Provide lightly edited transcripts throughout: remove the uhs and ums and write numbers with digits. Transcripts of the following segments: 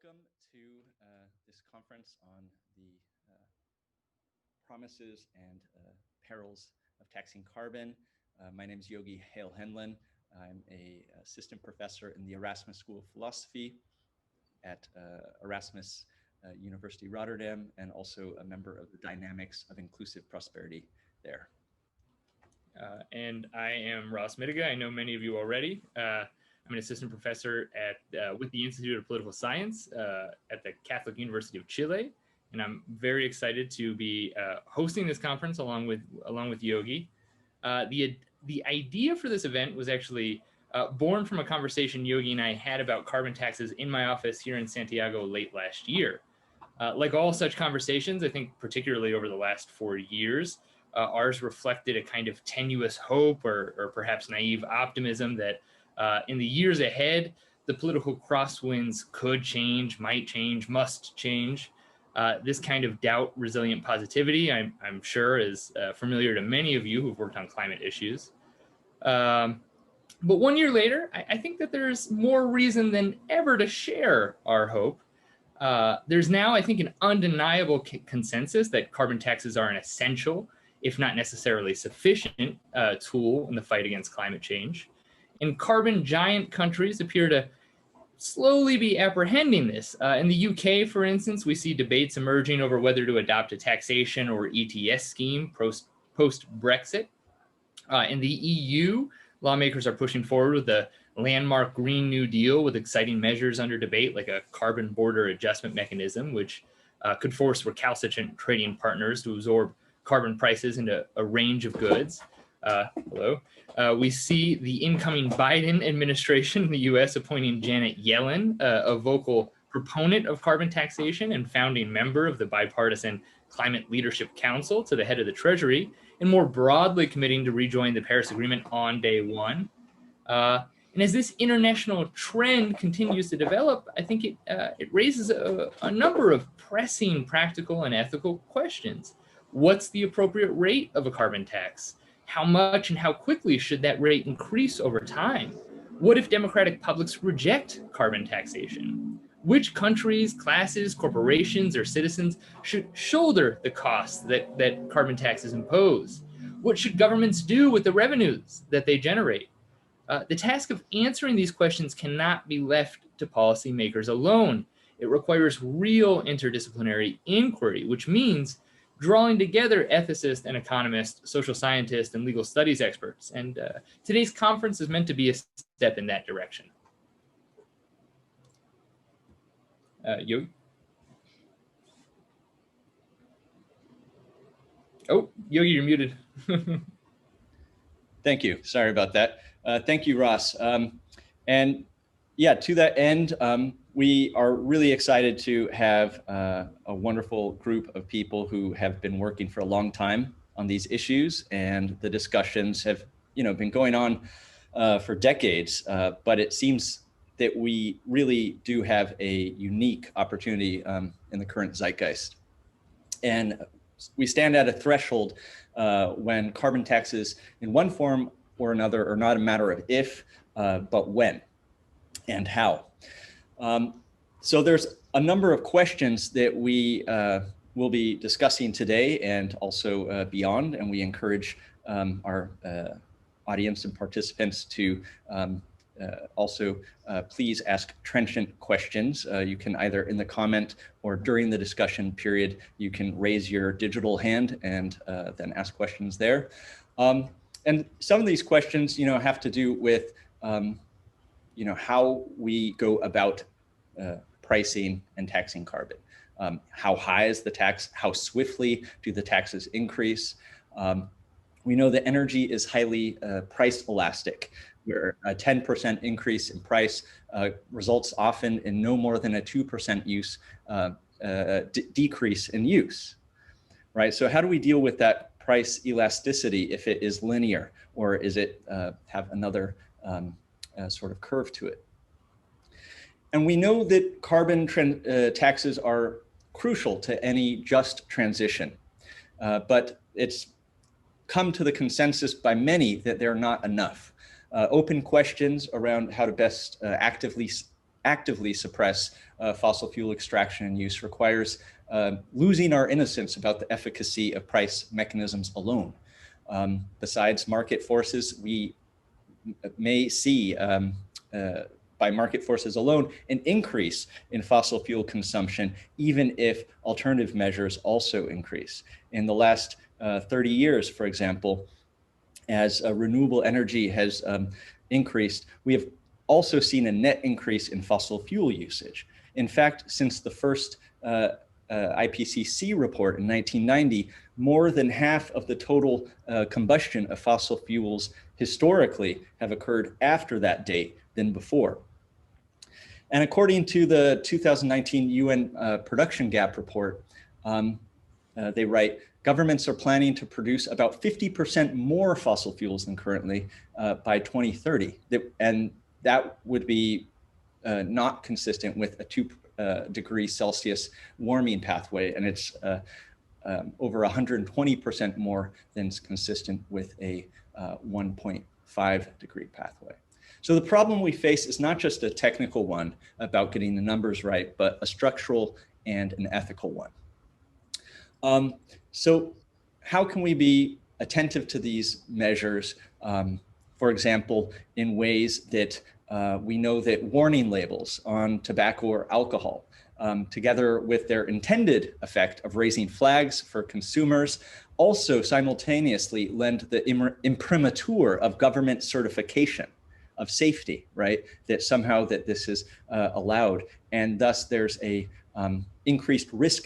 Welcome to this conference on the promises and perils of taxing carbon. My name is Yogi Hale-Henlin. I'm an assistant professor in the Erasmus School of Philosophy at Erasmus University Rotterdam, and also a member of the Dynamics of Inclusive Prosperity there. And I am Ross Mittiga. I know many of you already. I'm an assistant professor with the Institute of Political Science at the Catholic University of Chile, and I'm very excited to be hosting this conference along with Yogi. The idea for this event was actually born from a conversation Yogi and I had about carbon taxes in my office here in Santiago late last year. Like all such conversations, I think particularly over the last 4 years, ours reflected a kind of tenuous hope or perhaps naive optimism that in the years ahead, the political crosswinds could change, might change, must change. This kind of doubt-resilient positivity, I'm sure, is familiar to many of you who've worked on climate issues. But 1 year later, I think that there's more reason than ever to share our hope. There's now, I think, an undeniable consensus that carbon taxes are an essential, if not necessarily sufficient, tool in the fight against climate change. And carbon giant countries appear to slowly be apprehending this. In the UK, for instance, we see debates emerging over whether to adopt a taxation or ETS scheme post-Brexit. In the EU, lawmakers are pushing forward with the landmark Green New Deal with exciting measures under debate, like a carbon border adjustment mechanism, which could force recalcitrant trading partners to absorb carbon prices into a range of goods. We see the incoming Biden administration in the US appointing Janet Yellen, a vocal proponent of carbon taxation and founding member of the bipartisan Climate Leadership Council, to the head of the Treasury, and more broadly committing to rejoin the Paris Agreement on day one. And as this international trend continues to develop, I think it raises a number of pressing practical and ethical questions. What's the appropriate rate of a carbon tax? How much and how quickly should that rate increase over time? What if democratic publics reject carbon taxation? Which countries, classes, corporations, or citizens should shoulder the costs that carbon taxes impose? What should governments do with the revenues that they generate? The task of answering these questions cannot be left to policymakers alone. It requires real interdisciplinary inquiry, which means drawing together ethicists and economists, social scientists, and legal studies experts. And today's conference is meant to be a step in that direction. Yogi? Oh, Yogi, you're muted. Thank you. Sorry about that. Thank you, Ross. And yeah, to that end, we are really excited to have a wonderful group of people who have been working for a long time on these issues, and the discussions have, been going on for decades. But it seems that we really do have a unique opportunity in the current zeitgeist, and we stand at a threshold when carbon taxes, in one form or another, are not a matter of if, but when and how. So there's a number of questions that we will be discussing today and also beyond, and we encourage our audience and participants to also please ask trenchant questions. You can either in the comment or during the discussion period, you can raise your digital hand and then ask questions there. And some of these questions, have to do with how we go about pricing and taxing carbon. How high is the tax? How swiftly do the taxes increase? We know that energy is highly price elastic, where a 10% increase in price results often in no more than a 2% decrease in use, right? So how do we deal with that price elasticity if it is linear, or is it have another sort of curve to it? And we know that carbon taxes are crucial to any just transition, but it's come to the consensus by many that they're not enough. Open questions around how to best actively suppress fossil fuel extraction and use requires losing our innocence about the efficacy of price mechanisms alone. Besides market forces, we may see by market forces alone an increase in fossil fuel consumption, even if alternative measures also increase. In the last 30 years, for example, as renewable energy has increased, we have also seen a net increase in fossil fuel usage. In fact, since the first IPCC report in 1990, more than half of the total combustion of fossil fuels historically have occurred after that date than before. And according to the 2019 UN production gap report, they write, governments are planning to produce about 50% more fossil fuels than currently by 2030. And that would be not consistent with a 2 degrees Celsius warming pathway. And it's over 120% more than is consistent with a 1.5 degree pathway. So the problem we face is not just a technical one about getting the numbers right, but a structural and an ethical one. So how can we be attentive to these measures, for example, in ways that we know that warning labels on tobacco or alcohol, together with their intended effect of raising flags for consumers, also simultaneously lend the imprimatur of government certification of safety, right? That somehow that this is allowed, and thus there's a increased risk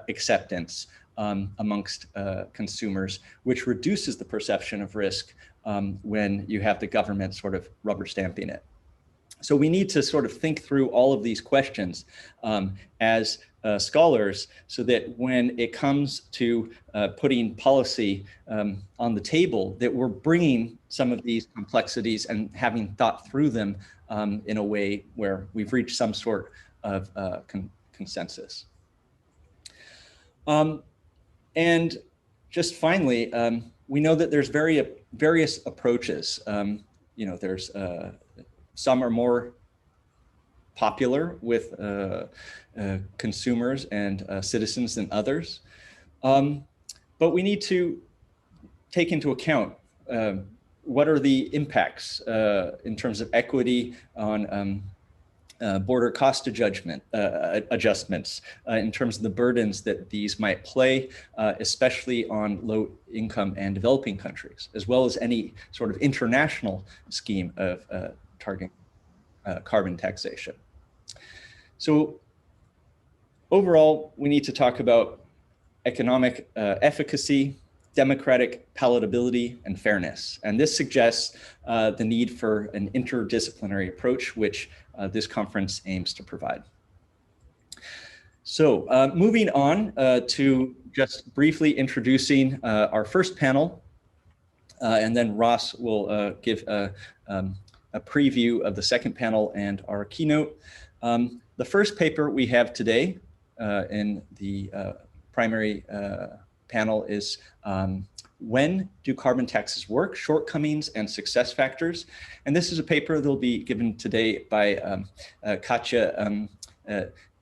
acceptance amongst consumers, which reduces the perception of risk when you have the government sort of rubber stamping it. So we need to sort of think through all of these questions as scholars, so that when it comes to putting policy on the table, that we're bringing some of these complexities and having thought through them in a way where we've reached some sort of consensus. And just finally, we know that there's various approaches. There's some are more popular with consumers and citizens than others. But we need to take into account what are the impacts in terms of equity on border cost adjustments, in terms of the burdens that these might play, especially on low income and developing countries, as well as any sort of international scheme of targeting carbon taxation. So overall, we need to talk about economic efficacy, democratic palatability, and fairness. And this suggests the need for an interdisciplinary approach, which this conference aims to provide. So moving on to just briefly introducing our first panel, and then Ross will give a preview of the second panel and our keynote. The first paper we have today in the primary panel is When Do Carbon Taxes Work? Shortcomings and Success Factors. And this is a paper that will be given today by Katja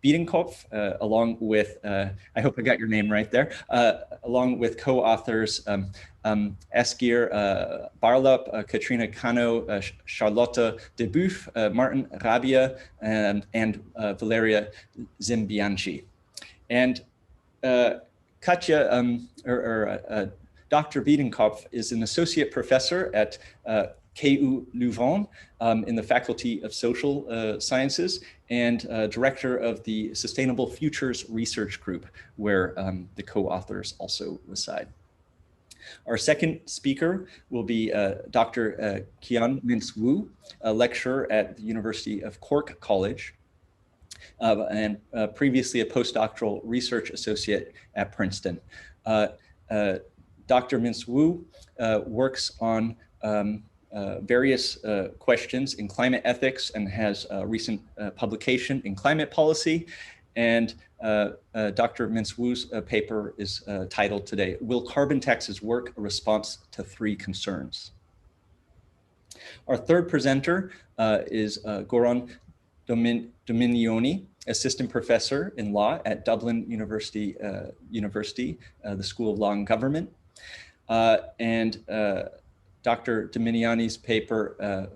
Biedenkopf, along with, I hope I got your name right there, along with co-authors Eskir Barlop, Katrina Cano, Charlotte Debuff, Martin Rabia, and Valeria Zimbianchi. And Katja, Dr. Biedenkopf is an associate professor at KU Leuven in the Faculty of Social Sciences, and director of the Sustainable Futures Research Group, where the co-authors also reside. Our second speaker will be Dr. Kian Mintz Wu, a lecturer at the University of Cork College, and previously a postdoctoral research associate at Princeton. Dr. Mintz Wu works on various questions in climate ethics and has a recent publication in climate policy. And Dr. Mintz Wu's paper is titled today, Will Carbon Taxes Work? A Response to Three Concerns. Our third presenter is Goran Dominioni, assistant professor in law at Dublin University, the School of Law and Government. And Dr. Dominioni's paper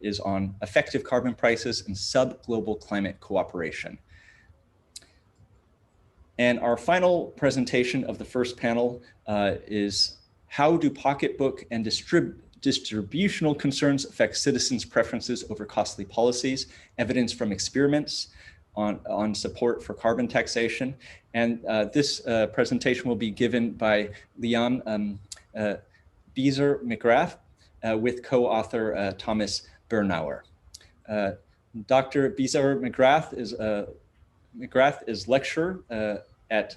is on effective carbon prices and sub-global climate cooperation. And our final presentation of the first panel is how do pocketbook and distributional concerns affect citizens' preferences over costly policies, evidence from experiments on support for carbon taxation. And this presentation will be given by Liam Beezer McGrath with co-author Thomas Bernauer. Dr. Beezer McGrath is lecturer at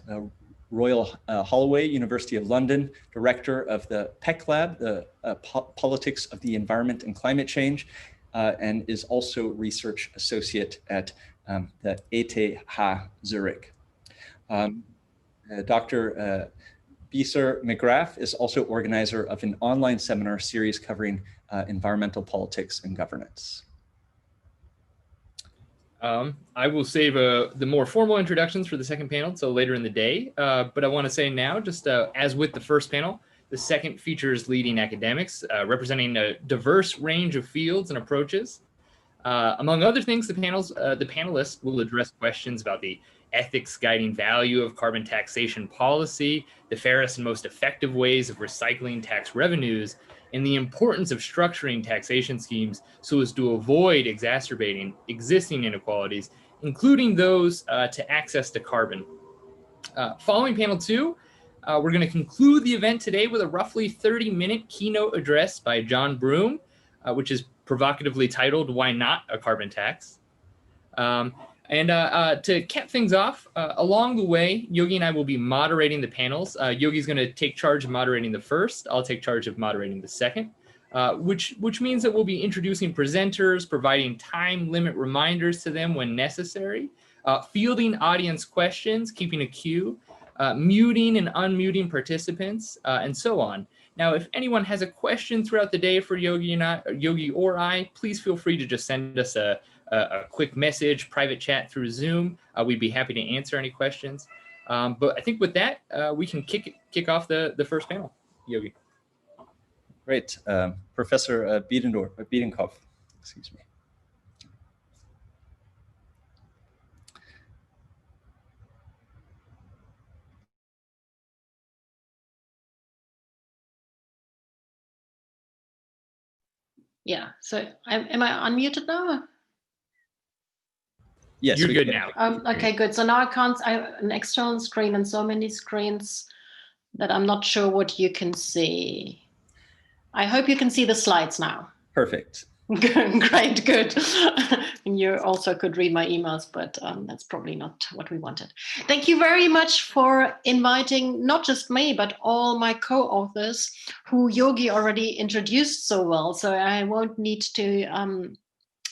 Royal Holloway, University of London, director of the PEC Lab, the Politics of the Environment and Climate Change, and is also research associate at the ETH Zurich. Dr. Beezer McGrath is also organizer of an online seminar series covering environmental politics and governance. I will save the more formal introductions for the second panel until later in the day, but I want to say now, just as with the first panel, the second features leading academics representing a diverse range of fields and approaches. Among other things, the panelists will address questions about the ethics guiding value of carbon taxation policy, the fairest and most effective ways of recycling tax revenues, and the importance of structuring taxation schemes so as to avoid exacerbating existing inequalities, including those to access to carbon. Following panel 2, we're going to conclude the event today with a roughly 30-minute keynote address by John Broome, which is provocatively titled, "Why Not a Carbon Tax?" To cap things off, along the way, Yogi and I will be moderating the panels. Yogi's going to take charge of moderating the first. I'll take charge of moderating the second, which means that we'll be introducing presenters, providing time limit reminders to them when necessary, fielding audience questions, keeping a queue, muting and unmuting participants, and so on. Now, if anyone has a question throughout the day for Yogi or I, please feel free to just send us a quick message, private chat through Zoom. We'd be happy to answer any questions. But I think with that, we can kick off the first panel. Yogi. Great. Professor Biedenkopf, excuse me. Yeah, so am I unmuted now? Yes, you're good now. Okay, good. So now I have an external screen and so many screens that I'm not sure what you can see. I hope you can see the slides now. Perfect. Great, good. And you also could read my emails, but that's probably not what we wanted. Thank you very much for inviting not just me, but all my co-authors who Yogi already introduced so well. So I won't need to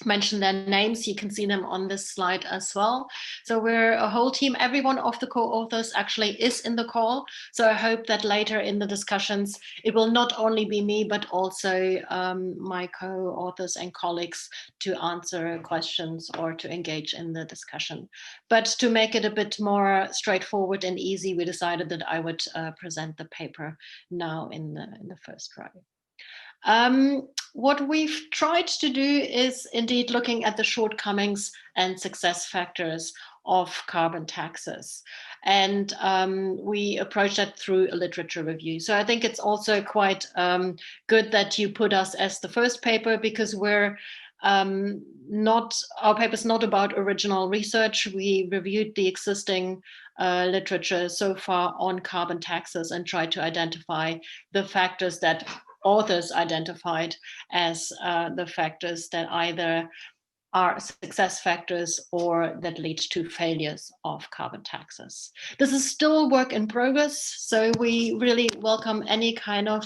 mention their names. You can see them on this slide as well. So we're a whole team. Every one of the co-authors actually is in the call. So I hope that later in the discussions, it will not only be me, but also my co-authors and colleagues to answer questions or to engage in the discussion. But to make it a bit more straightforward and easy, we decided that I would present the paper now in the first row. What we've tried to do is indeed looking at the shortcomings and success factors of carbon taxes. And we approach that through a literature review. So I think it's also quite good that you put us as the first paper, because we're our paper's not about original research. We reviewed the existing literature so far on carbon taxes and tried to identify the factors that authors identified as the factors that either are success factors or that lead to failures of carbon taxes. This is still work in progress, so we really welcome any kind of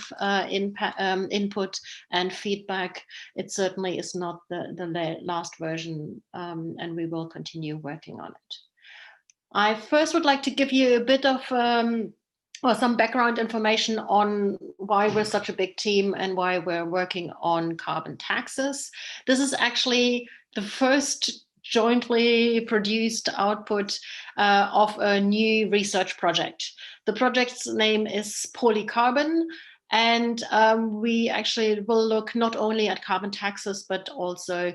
input and feedback. It certainly is not the last version, and we will continue working on it. I first would like to give you a bit of some background information on why we're such a big team and why we're working on carbon taxes. This is actually the first jointly produced output of a new research project. The project's name is Polycarbon, and we actually will look not only at carbon taxes, but also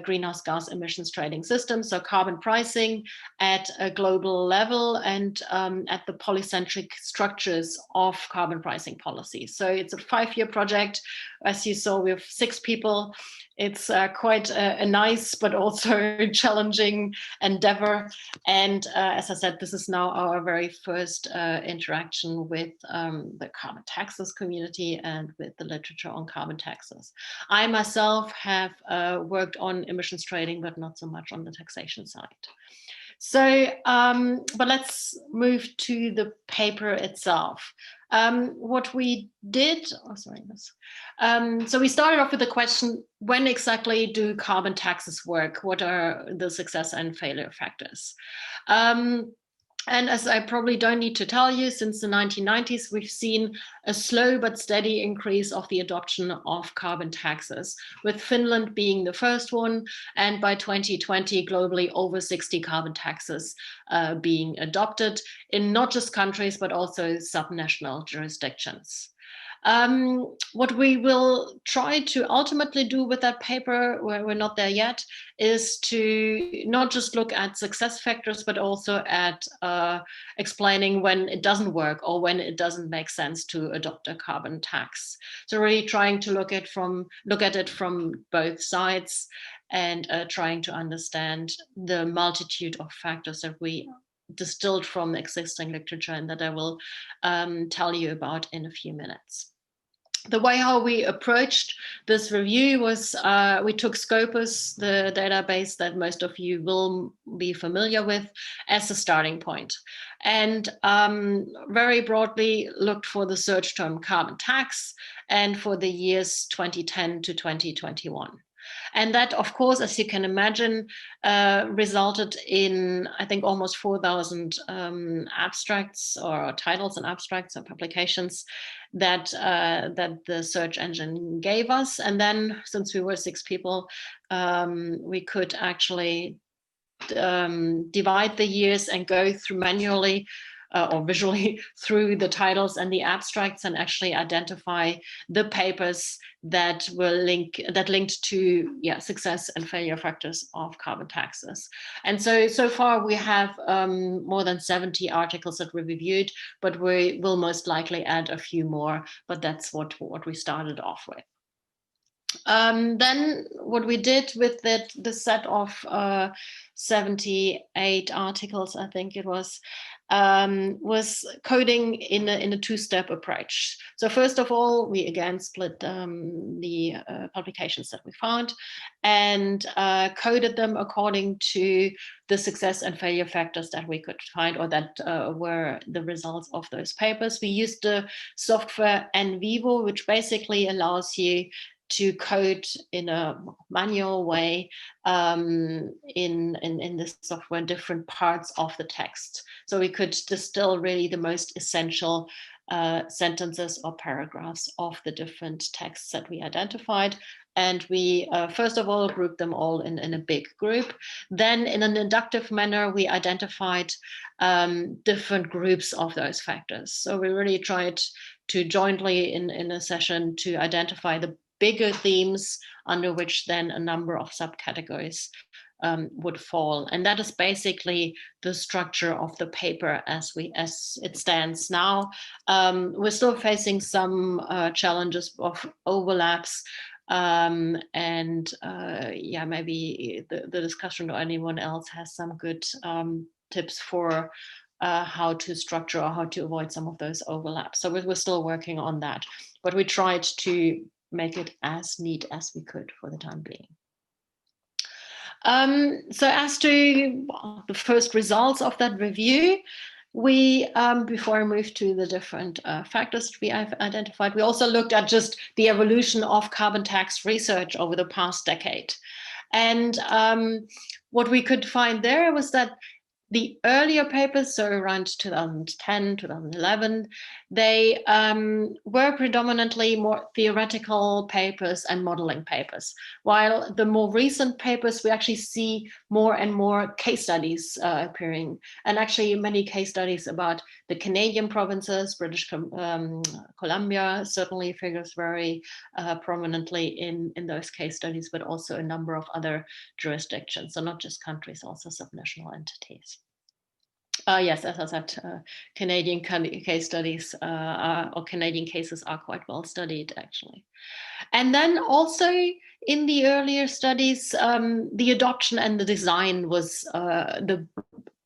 greenhouse gas emissions trading systems, so carbon pricing at a global level, and at the polycentric structures of carbon pricing policy. So it's a 5-year project. As you saw, we have 6 people. It's quite a nice but also challenging endeavor. And as I said, this is now our very first interaction with the carbon taxes community and with the literature on carbon taxes. I myself have worked on emissions trading, but not so much on the taxation side. So, but let's move to the paper itself. What we did, so we started off with the question, when exactly do carbon taxes work? What are the success and failure factors? And as I probably don't need to tell you, since the 1990s, we've seen a slow but steady increase of the adoption of carbon taxes, with Finland being the first one, and by 2020, globally over 60 carbon taxes being adopted in not just countries, but also subnational jurisdictions. What we will try to ultimately do with that paper, where we're not there yet, is to not just look at success factors, but also at explaining when it doesn't work or when it doesn't make sense to adopt a carbon tax. So really trying to look at it from both sides, and trying to understand the multitude of factors that we distilled from existing literature and that I will tell you about in a few minutes. The way how we approached this review was we took Scopus, the database that most of you will be familiar with, as a starting point, and very broadly looked for the search term carbon tax and for the years 2010 to 2021. And that, of course, as you can imagine, resulted in, I think, almost 4,000 abstracts or titles and abstracts or publications that the search engine gave us. And then, since we were 6 people, we could actually divide the years and go through manually or visually through the titles and the abstracts, and actually identify the papers that were linked to success and failure factors of carbon taxes. And so far we have more than 70 articles that we reviewed, but we will most likely add a few more, but that's what we started off with. Then what we did with the set of 78 articles, I think it was coding in a 2-step approach. So first of all, we again split the publications that we found and coded them according to the success and failure factors that we could find, or that were the results of those papers. We used the software NVivo, which basically allows you to code in a manual way in this software different parts of the text. So we could distill really the most essential sentences or paragraphs of the different texts that we identified. And we first of all grouped them all in a big group. Then in an inductive manner, we identified different groups of those factors. So we really tried to jointly in a session to identify the bigger themes under which then a number of subcategories would fall. And that is basically the structure of the paper as it stands now. We're still facing some challenges of overlaps, maybe the discussion or anyone else has some good tips for how to structure or how to avoid some of those overlaps. So we're still working on that, but we tried to make it as neat as we could for the time being. So as to the first results of that review, we, before I move to the different factors we have identified, we also looked at just the evolution of carbon tax research over the past decade. And what we could find there was that the earlier papers, so around 2010, 2011, they were predominantly more theoretical papers and modeling papers, while the more recent papers, we actually see more and more case studies appearing, and actually many case studies about the Canadian provinces. British Columbia certainly figures very prominently in those case studies, but also a number of other jurisdictions, so not just countries, also subnational entities. Yes, as I said, Canadian case studies or Canadian cases are quite well studied, actually. And then also in the earlier studies, the adoption and the design was the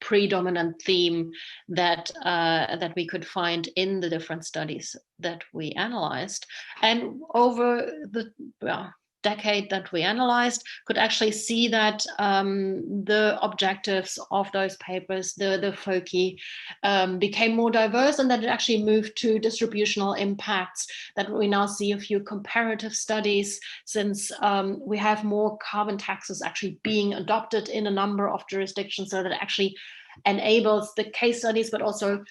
predominant theme that that we could find in the different studies that we analyzed. And over the decade that we analyzed, could actually see that the objectives of those papers, the foci, became more diverse, and that it actually moved to distributional impacts, that we now see a few comparative studies, since we have more carbon taxes actually being adopted in a number of jurisdictions, so that actually enables the case studies, but also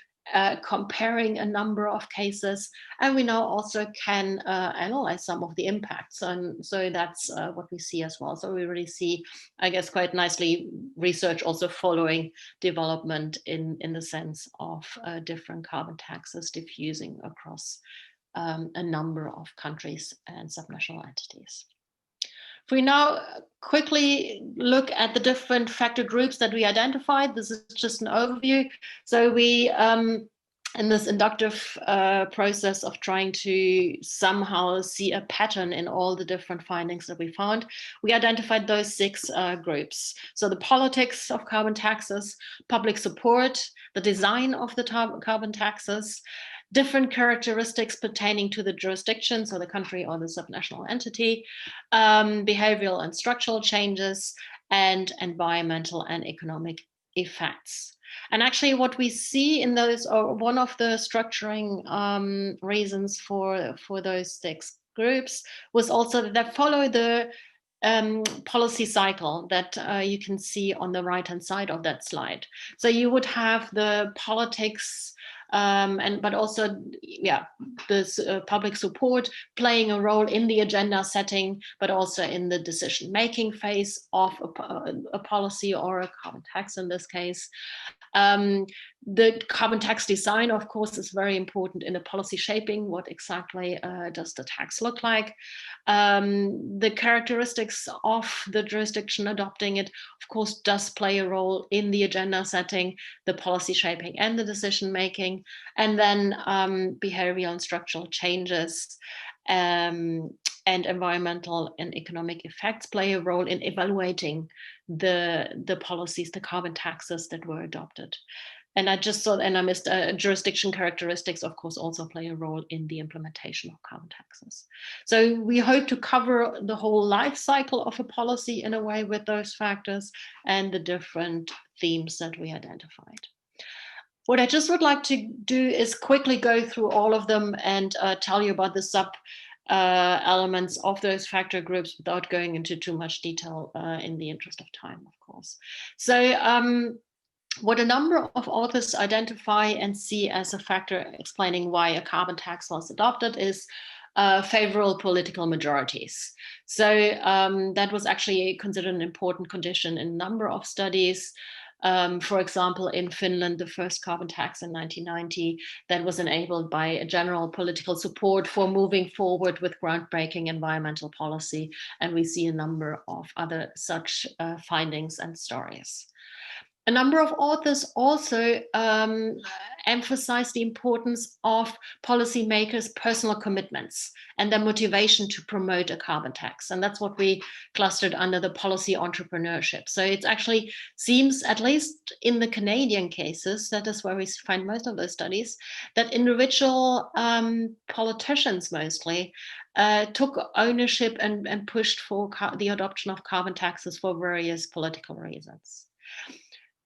comparing a number of cases, and we now also can analyze some of the impacts, and so that's what we see as well. So we really see, I guess, quite nicely research also following development in the sense of different carbon taxes diffusing across a number of countries and subnational entities. If we now quickly look at the different factor groups that we identified, this is just an overview. So we, in this inductive process of trying to somehow see a pattern in all the different findings that we found, we identified those 6 groups. So the politics of carbon taxes, public support, the design of the carbon taxes, different characteristics pertaining to the jurisdiction, so the country or the subnational entity, behavioral and structural changes, and environmental and economic effects. And actually what we see in those, or one of the structuring reasons for those 6 groups was also that they follow the policy cycle that you can see on the right-hand side of that slide. So you would have the politics, but also, this public support playing a role in the agenda setting, but also in the decision-making phase of a policy or a carbon tax in this case. The carbon tax design, of course, is very important in the policy shaping. What exactly does the tax look like? The characteristics of the jurisdiction adopting it, of course, does play a role in the agenda setting, the policy shaping, and the decision making. And then behavioral and structural changes and environmental and economic effects play a role in evaluating the policies, the carbon taxes that were adopted. And I just saw, and I missed, jurisdiction characteristics, of course, also play a role in the implementation of carbon taxes. So we hope to cover the whole life cycle of a policy in a way with those factors and the different themes that we identified. What I just would like to do is quickly go through all of them and tell you about the sub elements of those factor groups without going into too much detail in the interest of time, of course. So what a number of authors identify and see as a factor explaining why a carbon tax was adopted is favorable political majorities. So that was actually considered an important condition in a number of studies. For example, in Finland, the first carbon tax in 1990, that was enabled by a general political support for moving forward with groundbreaking environmental policy. And we see a number of other such findings and stories. A number of authors also emphasize the importance of policymakers' personal commitments and their motivation to promote a carbon tax. And that's what we clustered under the policy entrepreneurship. So it actually seems, at least in the Canadian cases, that is where we find most of those studies, that individual politicians mostly took ownership and pushed for the adoption of carbon taxes for various political reasons.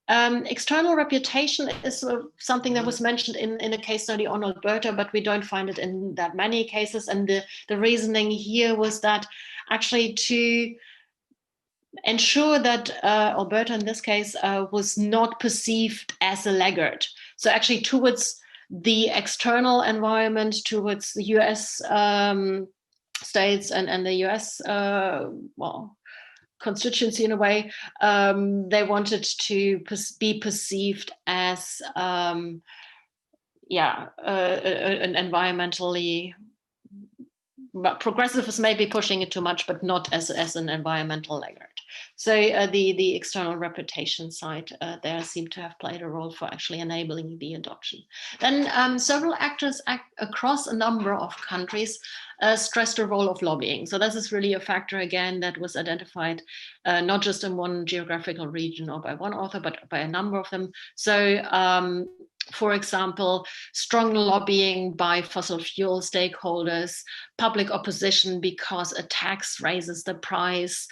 External reputation is something that was mentioned in a case study on Alberta, but we don't find it in that many cases. And the reasoning here was that actually to ensure that Alberta, in this case, was not perceived as a laggard. So actually towards the external environment, towards the US states and the US, well, constituency in a way, they wanted to be perceived as, an environmentally, but progressive is maybe pushing it too much, but not as an environmental laggard. So the external reputation side there seem to have played a role for actually enabling the adoption. Then several actors across a number of countries stressed the role of lobbying. So this is really a factor, again, that was identified not just in one geographical region or by one author, but by a number of them. So for example, strong lobbying by fossil fuel stakeholders, public opposition because a tax raises the price,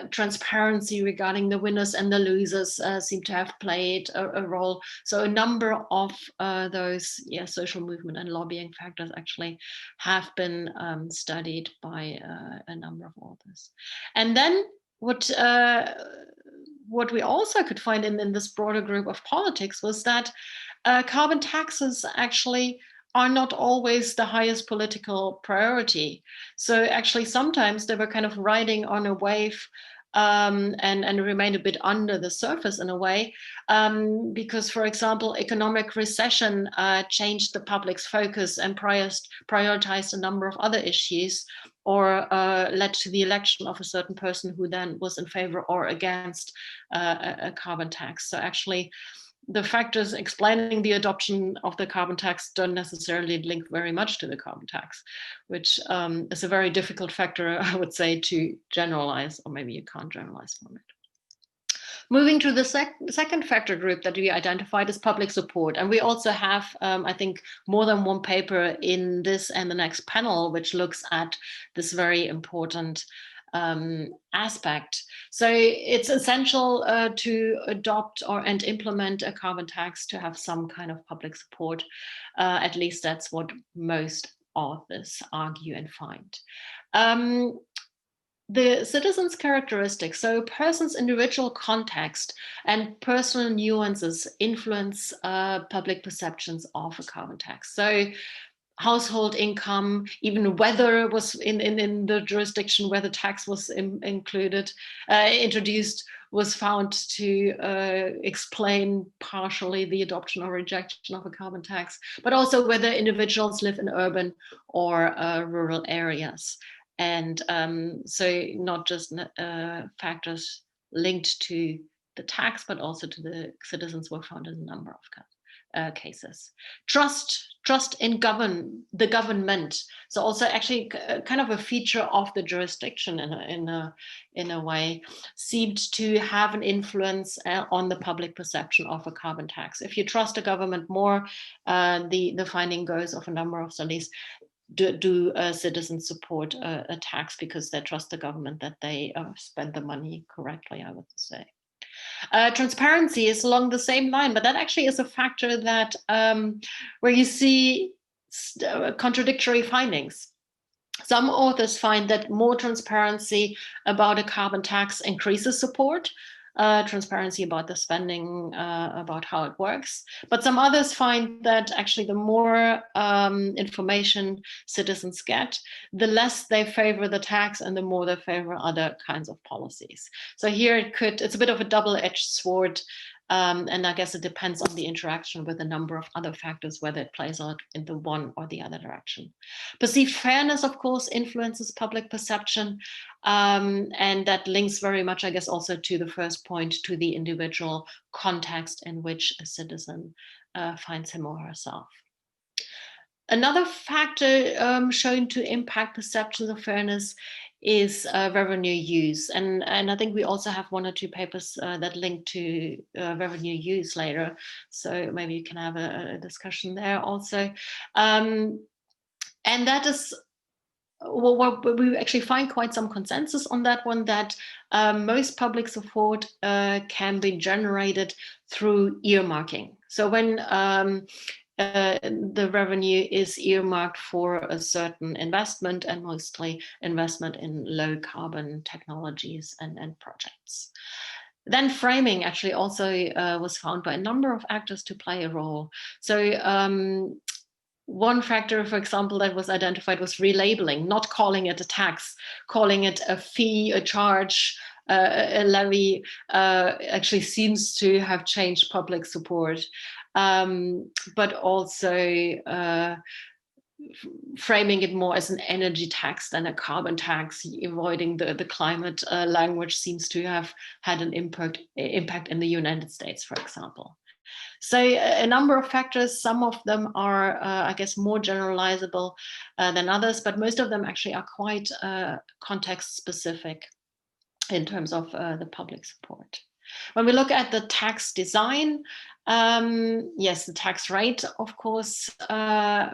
transparency regarding the winners and the losers seem to have played a role. So a number of those social movement and lobbying factors actually have been studied by a number of authors. And then what we also could find in this broader group of politics was that carbon taxes actually are not always the highest political priority. So actually sometimes they were kind of riding on a wave and remained a bit under the surface in a way, because, for example, economic recession changed the public's focus and prioritized a number of other issues, or led to the election of a certain person who then was in favor or against a carbon tax. So actually, the factors explaining the adoption of the carbon tax don't necessarily link very much to the carbon tax, which is a very difficult factor, I would say, to generalize, or maybe you can't generalize from it. Moving to the second factor group that we identified is public support. And we also have, I think, more than one paper in this and the next panel, which looks at this very important aspect. So it's essential to adopt and implement a carbon tax to have some kind of public support. At least that's what most authors argue and find. The citizen's characteristics, so a person's individual context and personal nuances influence public perceptions of a carbon tax. So household income, even whether was in the jurisdiction where the tax was introduced, was found to explain partially the adoption or rejection of a carbon tax, but also whether individuals live in urban or rural areas. And so not just factors linked to the tax, but also to the citizens were found in a number of cases. Trust in the government. So also actually kind of a feature of the jurisdiction in a way, seemed to have an influence on the public perception of a carbon tax. If you trust the government more, the finding goes of a number of studies, do citizens support a tax because they trust the government that they spend the money correctly, I would say. Transparency is along the same line, but that actually is a factor that where you see contradictory findings. Some authors find that more transparency about a carbon tax increases support, transparency about the spending, about how it works. But some others find that actually the more information citizens get, the less they favor the tax and the more they favor other kinds of policies. So here it's a bit of a double-edged sword. And I guess it depends on the interaction with a number of other factors, whether it plays out in the one or the other direction. Perceived fairness, of course, influences public perception. And that links very much, I guess, also to the first point, to the individual context in which a citizen finds him or herself. Another factor shown to impact perceptions of fairness is revenue use. And I think we also have one or two papers that link to revenue use later. So maybe you can have a discussion there also. And that is, well, we actually find quite some consensus on that one, that most public support can be generated through earmarking. So when the revenue is earmarked for a certain investment, and mostly investment in low carbon technologies and projects. Then framing actually also was found by a number of actors to play a role. So one factor, for example, that was identified was relabeling, not calling it a tax, calling it a fee, a charge, a levy, actually seems to have changed public support. But also framing it more as an energy tax than a carbon tax, avoiding the climate language seems to have had an impact in the United States, for example. So a number of factors, some of them are, I guess, more generalizable than others, but most of them actually are quite context specific in terms of the public support. When we look at the tax design, yes, the tax rate, of course,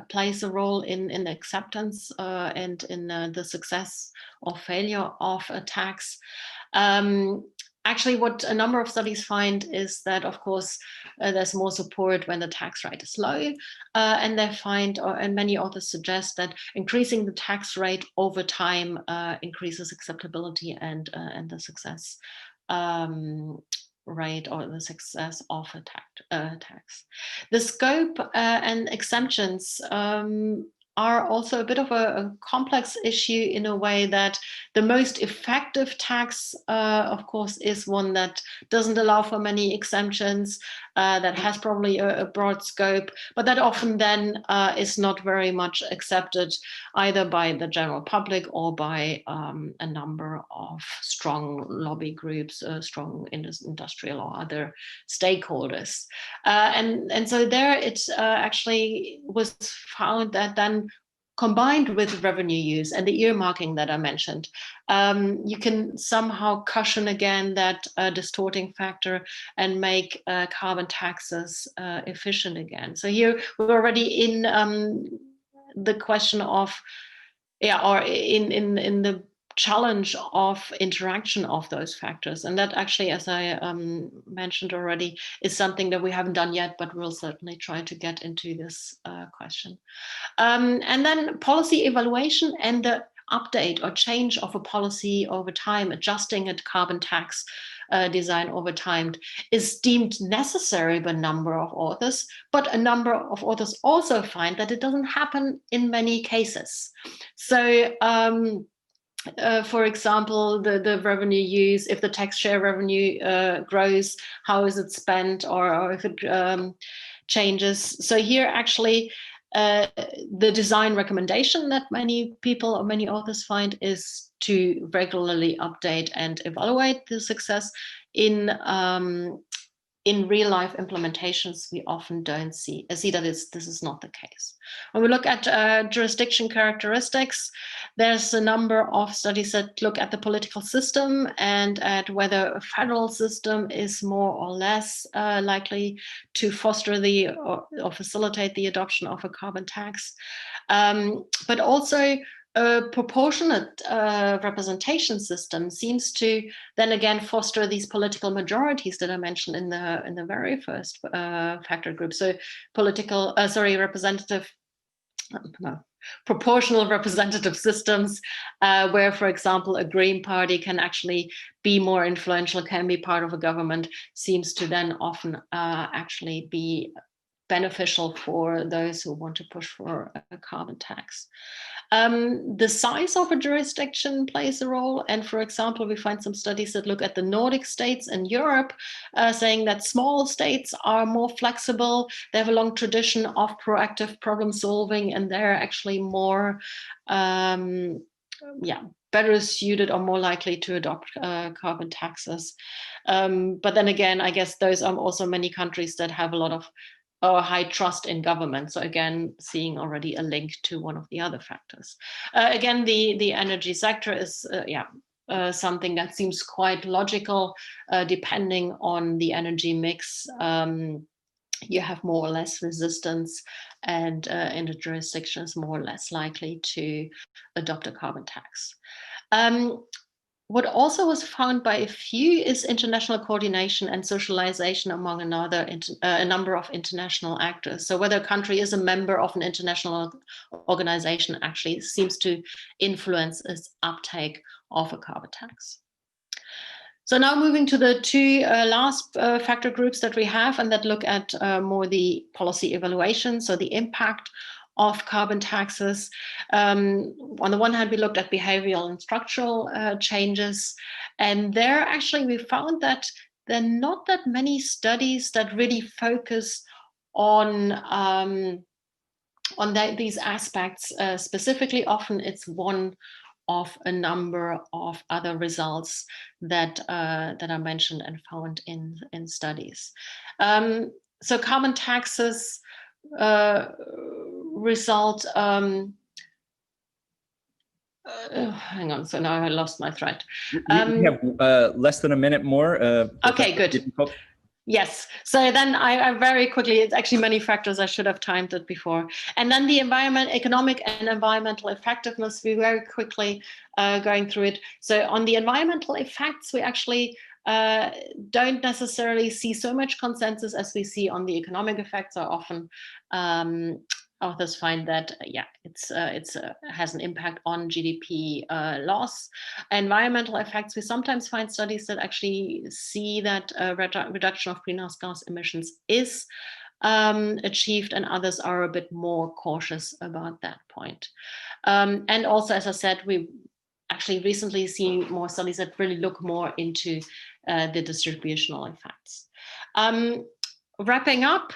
plays a role in the acceptance and in the success or failure of a tax. Actually, what a number of studies find is that, of course, there's more support when the tax rate is low, and they find, and many authors suggest that increasing the tax rate over time increases acceptability and the success rate or the success of a tax. The scope and exemptions are also a bit of a complex issue in a way that the most effective tax, of course, is one that doesn't allow for many exemptions, that has probably a broad scope, but that often then is not very much accepted either by the general public or by a number of strong lobby groups, strong industrial or other stakeholders. And so there it actually was found that then combined with revenue use and the earmarking that I mentioned, you can somehow cushion again that distorting factor and make carbon taxes efficient again. So here we're already in the question of, or in the challenge of interaction of those factors. And that actually, as I mentioned already, is something that we haven't done yet, but we'll certainly try to get into this question. And then policy evaluation and the update or change of a policy over time, adjusting a carbon tax design over time is deemed necessary by a number of authors, but a number of authors also find that it doesn't happen in many cases. So for example, the revenue use, if the tax share revenue grows, how is it spent, or if it changes. So here actually the design recommendation that many people or many authors find is to regularly update and evaluate the success. In real life implementations, we often don't see that this is not the case. When we look at jurisdiction characteristics, there's a number of studies that look at the political system and at whether a federal system is more or less likely to foster or facilitate the adoption of a carbon tax. But also a proportionate representation system seems to then again foster these political majorities that I mentioned in the very first factor group. So proportional representative systems where, for example, a Green Party can actually be more influential, can be part of a government, seems to then often actually be beneficial for those who want to push for a carbon tax. The size of a jurisdiction plays a role. And for example, we find some studies that look at the Nordic states and Europe, saying that small states are more flexible. They have a long tradition of proactive problem solving, and they're actually more, better suited or more likely to adopt carbon taxes. But then again, I guess those are also many countries that have a lot of high trust in government. So again, seeing already a link to one of the other factors. Again, the energy sector is something that seems quite logical, depending on the energy mix. You have more or less resistance, and in the jurisdictions more or less likely to adopt a carbon tax. what also was found by a few is international coordination and socialization among a number of international actors. So whether a country is a member of an international organization actually seems to influence its uptake of a carbon tax. So now moving to the two last factor groups that we have and that look at more the policy evaluation, so the impact of carbon taxes. On the one hand, we looked at behavioral and structural changes. And there actually we found that there are not that many studies that really focus on these aspects specifically. Often it's one of a number of other results that are mentioned and found in studies. So carbon taxes result, hang on, so now I lost my thread. We have less than a minute more. Okay, good. Yes, so then I very quickly, it's actually many factors, I should have timed it before. And then the economic and environmental effectiveness, we very quickly going through it. So on the environmental effects, we actually don't necessarily see so much consensus as we see on the economic effects. Are often authors find that it has an impact on GDP loss. Environmental effects, we sometimes find studies that actually see that reduction of greenhouse gas emissions is achieved, and others are a bit more cautious about that point. And also, as I said, we actually recently seen more studies that really look more into the distributional effects. Wrapping up,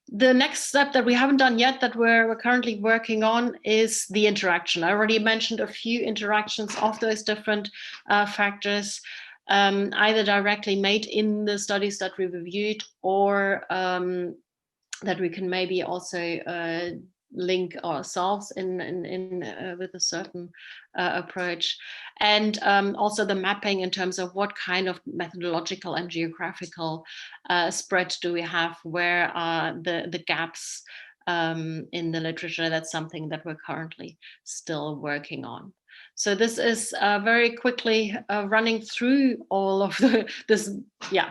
the next step that we haven't done yet that we're currently working on is the interaction. I already mentioned a few interactions of those different factors, either directly made in the studies that we reviewed, or that we can maybe also link ourselves in with a certain approach, and also the mapping in terms of what kind of methodological and geographical spread do we have, where are the gaps in the literature. That's something that we're currently still working on. So this is very quickly running through all of this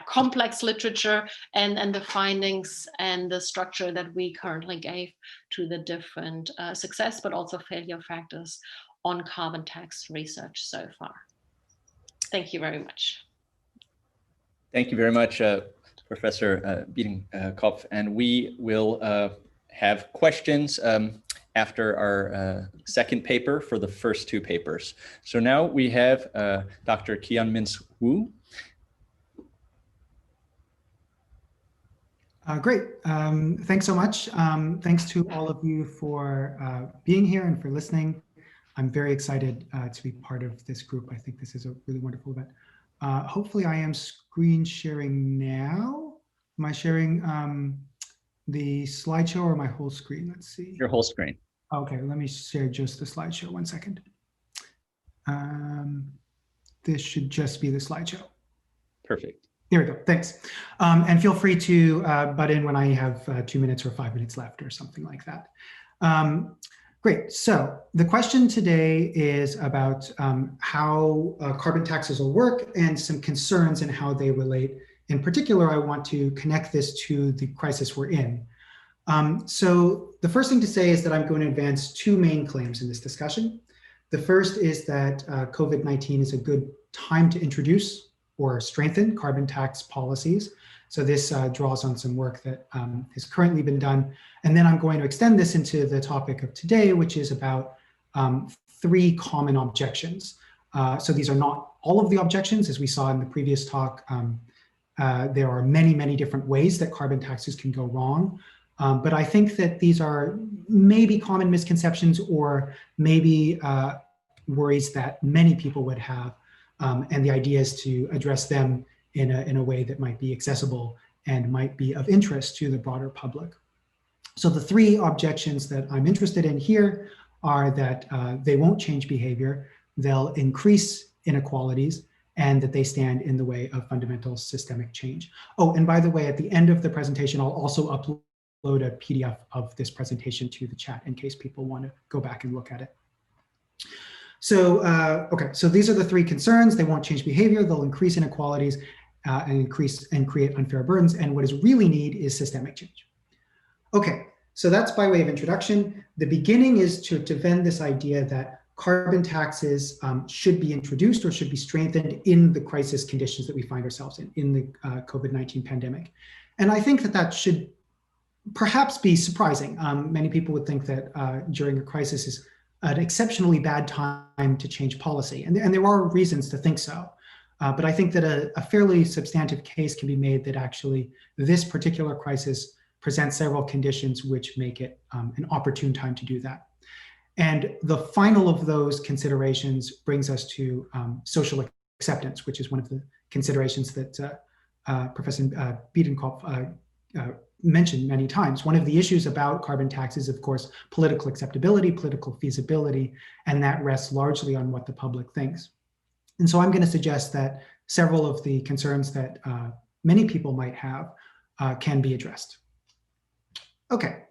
complex literature and the findings and the structure that we currently gave to the different success but also failure factors on carbon tax research so far. Thank you very much. Thank you very much, Professor Biedenkopf. And we will have questions after our second paper for the first two papers. So now we have Dr. Kian-Min Wu. Great, thanks so much. Thanks to all of you for being here and for listening. I'm very excited to be part of this group. I think this is a really wonderful event. Hopefully I am screen sharing now. Am I sharing the slideshow or my whole screen? Let's see. Your whole screen. Okay, let me share just the slideshow, 1 second. This should just be the slideshow. Perfect. There we go, thanks. And feel free to butt in when I have 2 minutes or 5 minutes left or something like that. Great, so the question today is about how carbon taxes will work and some concerns and how they relate. In particular, I want to connect this to the crisis we're in. So the first thing to say is that I'm going to advance two main claims in this discussion. The first is that COVID-19 is a good time to introduce or strengthen carbon tax policies. So this draws on some work that has currently been done. And then I'm going to extend this into the topic of today, which is about 3 common objections. So these are not all of the objections, as we saw in the previous talk. There are many, many different ways that carbon taxes can go wrong. But I think that these are maybe common misconceptions or maybe worries that many people would have. And the idea is to address them in a way that might be accessible and might be of interest to the broader public. So the 3 objections that I'm interested in here are that they won't change behavior, they'll increase inequalities, and that they stand in the way of fundamental systemic change. Oh, and by the way, at the end of the presentation, I'll also upload a PDF of this presentation to the chat in case people want to go back and look at it. Okay, so these are the three concerns. They won't change behavior, they'll increase inequalities and create unfair burdens. And what is really need is systemic change. Okay, so that's by way of introduction. The beginning is to defend this idea that carbon taxes should be introduced or should be strengthened in the crisis conditions that we find ourselves in the COVID-19 pandemic. And I think that that should perhaps be surprising. Many people would think that during a crisis is an exceptionally bad time to change policy. And there are reasons to think so. But I think that a fairly substantive case can be made that actually this particular crisis presents several conditions which make it an opportune time to do that. And the final of those considerations brings us to social acceptance, which is one of the considerations that Professor Biedenkopf mentioned many times. One of the issues about carbon taxes, of course, political acceptability, political feasibility, and that rests largely on what the public thinks. And so I'm going to suggest that several of the concerns that many people might have can be addressed. Okay,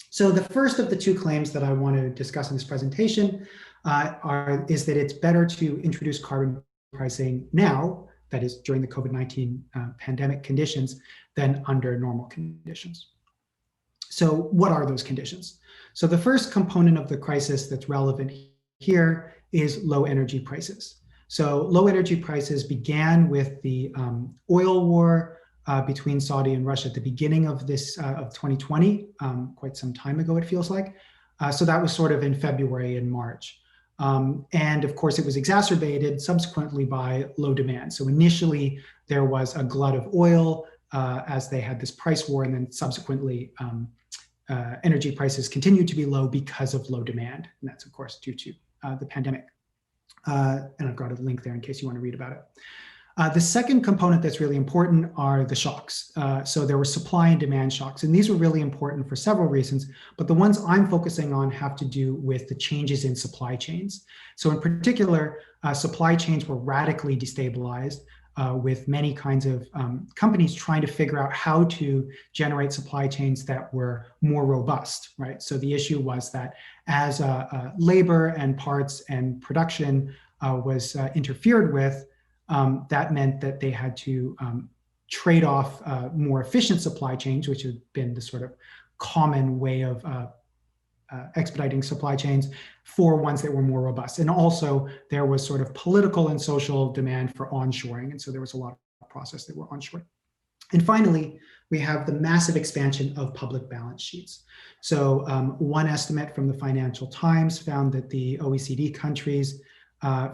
so the first of the two claims that I want to discuss in this presentation is that it's better to introduce carbon pricing now, that is during the COVID-19 pandemic conditions, than under normal conditions. So what are those conditions? So the first component of the crisis that's relevant here is low energy prices. So low energy prices began with the oil war between Saudi and Russia at the beginning of this of 2020, quite some time ago it feels like. So that was sort of in February and March. And of course, it was exacerbated subsequently by low demand. So initially, there was a glut of oil as they had this price war, and then subsequently, energy prices continued to be low because of low demand. And that's, of course, due to the pandemic. And I've got a link there in case you want to read about it. The second component that's really important are the shocks. So there were supply and demand shocks, and these were really important for several reasons, but the ones I'm focusing on have to do with the changes in supply chains. So in particular, supply chains were radically destabilized with many kinds of companies trying to figure out how to generate supply chains that were more robust, right? So the issue was that as labor and parts and production was interfered with, that meant that they had to trade off more efficient supply chains, which had been the sort of common way of expediting supply chains, for ones that were more robust. And also there was sort of political and social demand for onshoring. And so there was a lot of process that were onshored. And finally, we have the massive expansion of public balance sheets. So one estimate from the Financial Times found that the OECD countries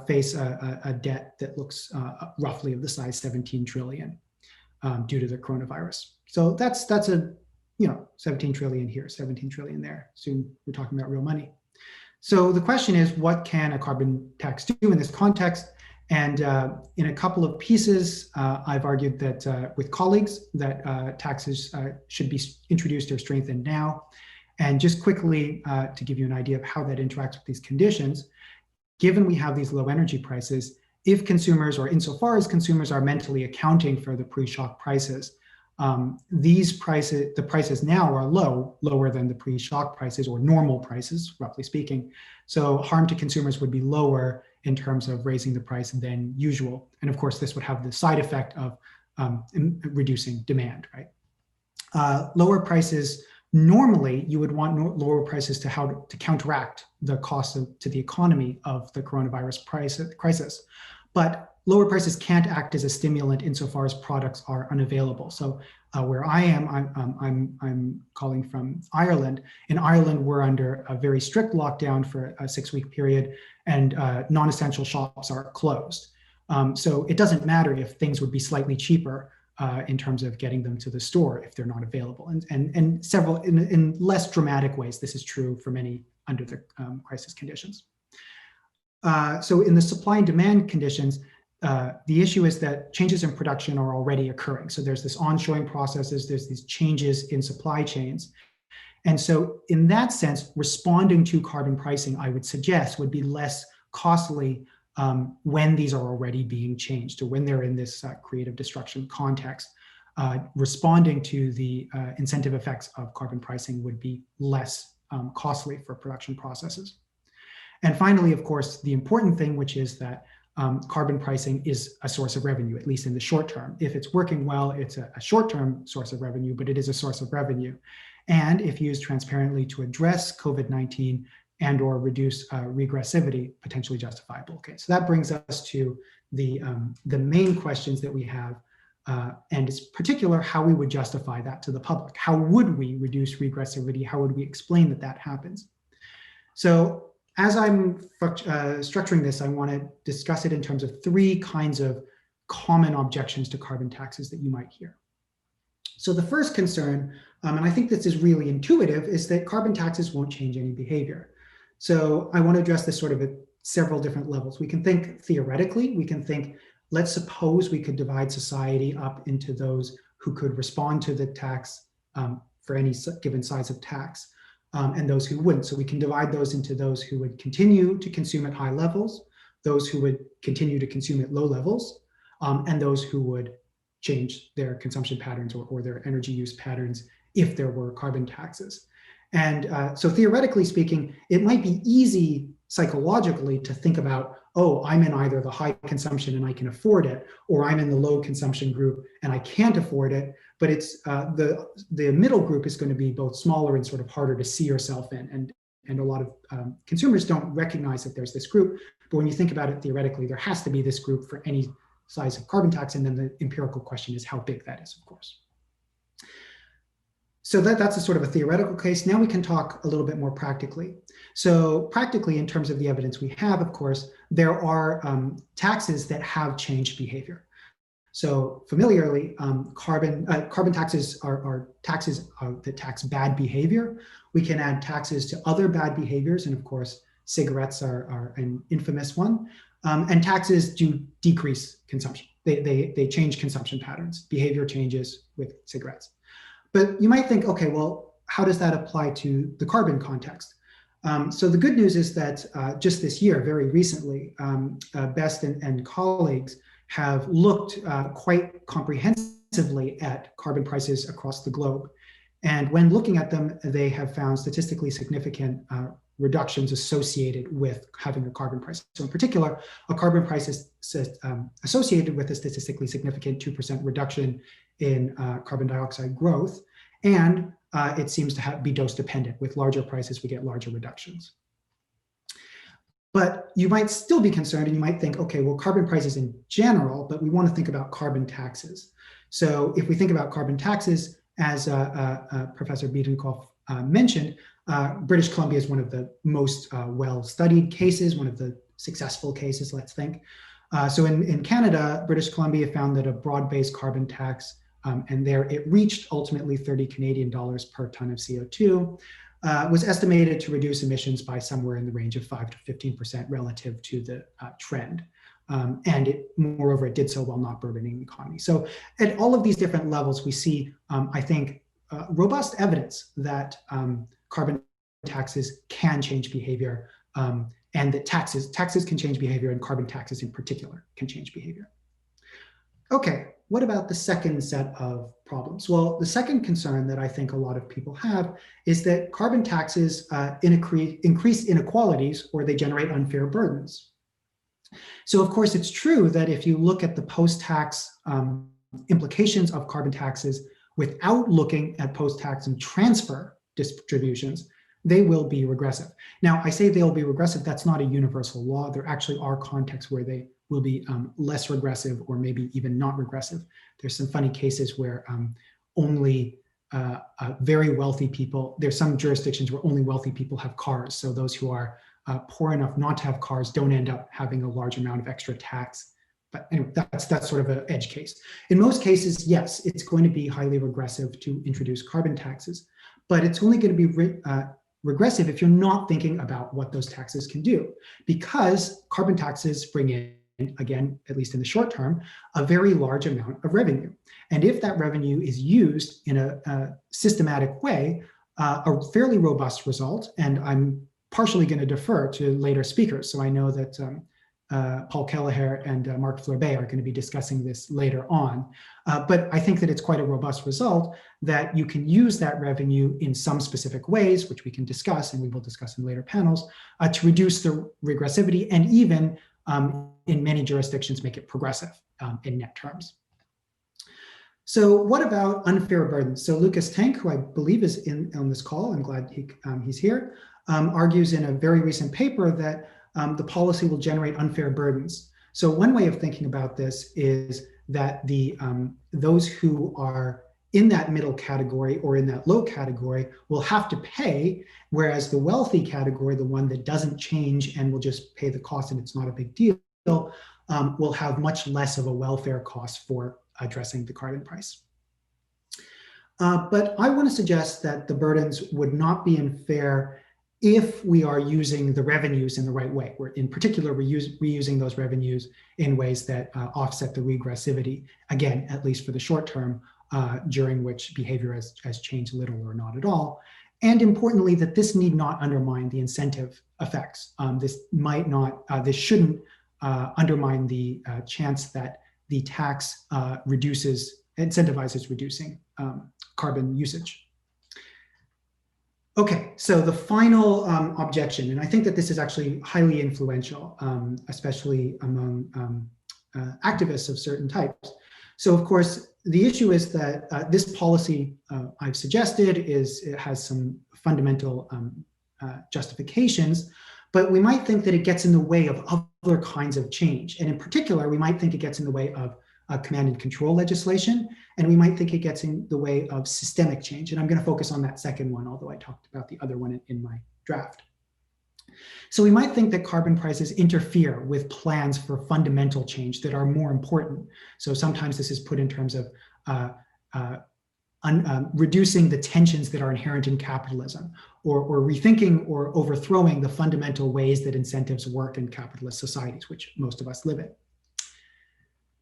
face a debt that looks roughly of the size 17 trillion due to the coronavirus. So that's a, 17 trillion here, 17 trillion there. Soon we're talking about real money. So the question is, what can a carbon tax do in this context? And in a couple of pieces, I've argued that with colleagues that taxes should be introduced or strengthened now. And just quickly to give you an idea of how that interacts with these conditions, given we have these low energy prices, if consumers, or insofar as consumers are mentally accounting for the pre-shock prices, the prices now are lower than the pre-shock prices or normal prices, roughly speaking. So harm to consumers would be lower in terms of raising the price than usual. And of course, this would have the side effect of reducing demand, right? Lower prices, normally you would want lower prices to counteract the cost to the economy of the coronavirus crisis. But lower prices can't act as a stimulant insofar as products are unavailable. So where I am, I'm calling from Ireland. In Ireland, we're under a very strict lockdown for a 6-week period, and non-essential shops are closed. So it doesn't matter if things would be slightly cheaper in terms of getting them to the store if they're not available. And several, in less dramatic ways, this is true for many under the crisis conditions. So in the supply and demand conditions, the issue is that changes in production are already occurring. So there's this onshoring processes, there's these changes in supply chains. And so in that sense, responding to carbon pricing, I would suggest, would be less costly when these are already being changed, or when they're in this creative destruction context. Responding to the incentive effects of carbon pricing would be less costly for production processes. And finally, of course, the important thing, which is that carbon pricing is a source of revenue, at least in the short term. If it's working well, it's a short-term source of revenue, but it is a source of revenue. And if used transparently to address COVID-19 and or reduce regressivity, potentially justifiable. Okay, so that brings us to the main questions that we have, and it's particular how we would justify that to the public. How would we reduce regressivity? How would we explain that that happens? So as I'm structuring this, I want to discuss it in terms of three kinds of common objections to carbon taxes that you might hear. So the first concern, and I think this is really intuitive, is that carbon taxes won't change any behavior. So I want to address this sort of at several different levels. We can think theoretically, we can think, let's suppose we could divide society up into those who could respond to the tax for any given size of tax, and those who wouldn't. So we can divide those into those who would continue to consume at high levels, those who would continue to consume at low levels, and those who would change their consumption patterns or their energy use patterns if there were carbon taxes. And so theoretically speaking, it might be easy psychologically to think about, oh, I'm in either the high consumption and I can afford it, or I'm in the low consumption group and I can't afford it. But it's the middle group is going to be both smaller and sort of harder to see yourself in. And a lot of consumers don't recognize that there's this group. But when you think about it theoretically, there has to be this group for any size of carbon tax. And then the empirical question is how big that is, of course. So that's a sort of a theoretical case. Now we can talk a little bit more practically. So practically, in terms of the evidence we have, of course, there are taxes that have changed behavior. So familiarly, carbon taxes are taxes that tax bad behavior. We can add taxes to other bad behaviors, and of course, cigarettes are an infamous one. And taxes do decrease consumption. They change consumption patterns. Behavior changes with cigarettes. But you might think, okay, well, how does that apply to the carbon context? So the good news is that just this year, very recently, Best and colleagues have looked quite comprehensively at carbon prices across the globe. And when looking at them, they have found statistically significant reductions associated with having a carbon price. So in particular, a carbon price is associated with a statistically significant 2% reduction in carbon dioxide growth. And it seems to be dose dependent. With larger prices, we get larger reductions. But you might still be concerned and you might think, okay, well, carbon prices in general, but we want to think about carbon taxes. So if we think about carbon taxes, as Professor Biedenkopf mentioned, British Columbia is one of the most well-studied cases, one of the successful cases, let's think. So in Canada, British Columbia found that a broad-based carbon tax, and there it reached ultimately 30 Canadian dollars per ton of CO2, was estimated to reduce emissions by somewhere in the range of 5 to 15% relative to the trend. And moreover, it did so while not burdening the economy. So at all of these different levels, we see, I think, robust evidence that carbon taxes can change behavior, and that taxes can change behavior, and carbon taxes in particular can change behavior. Okay, what about the second set of problems? Well, the second concern that I think a lot of people have is that carbon taxes increase inequalities, or they generate unfair burdens. So of course, it's true that if you look at the post-tax implications of carbon taxes without looking at post-tax and transfer distributions, they will be regressive. Now, I say they'll be regressive, that's not a universal law. There actually are contexts where they will be less regressive or maybe even not regressive. There's some funny cases where only very wealthy people, there's some jurisdictions where only wealthy people have cars. So those who are poor enough not to have cars don't end up having a large amount of extra tax. But anyway, that's sort of an edge case. In most cases, yes, it's going to be highly regressive to introduce carbon taxes, but it's only going to be regressive if you're not thinking about what those taxes can do, because carbon taxes bring in, again, at least in the short term, a very large amount of revenue. And if that revenue is used in a systematic way, a fairly robust result, and I'm partially going to defer to later speakers. So I know that Paul Kelleher and Mark Fleurbet are going to be discussing this later on. But I think that it's quite a robust result that you can use that revenue in some specific ways, which we can discuss and we will discuss in later panels, to reduce the regressivity and even in many jurisdictions make it progressive in net terms. So what about unfair burdens? So Lucas Tank, who I believe is on this call, I'm glad he's here, argues in a very recent paper that the policy will generate unfair burdens. So one way of thinking about this is that those who are in that middle category or in that low category will have to pay, whereas the wealthy category, the one that doesn't change and will just pay the cost and it's not a big deal, will have much less of a welfare cost for addressing the carbon price. But I want to suggest that the burdens would not be unfair if we are using the revenues in the right way. In particular, we're reusing those revenues in ways that offset the regressivity, again, at least for the short term, during which behavior has changed little or not at all. And importantly, that this need not undermine the incentive effects. This shouldn't undermine the chance that the tax incentivizes reducing carbon usage. Okay, so the final objection, and I think that this is actually highly influential, especially among activists of certain types. So of course, the issue is that this policy I've suggested it has some fundamental justifications, but we might think that it gets in the way of other kinds of change. And in particular, we might think it gets in the way of command and control legislation, and we might think it gets in the way of systemic change. And I'm going to focus on that second one, although I talked about the other one in my draft. So we might think that carbon prices interfere with plans for fundamental change that are more important. So sometimes this is put in terms of reducing the tensions that are inherent in capitalism, or rethinking or overthrowing the fundamental ways that incentives work in capitalist societies, which most of us live in.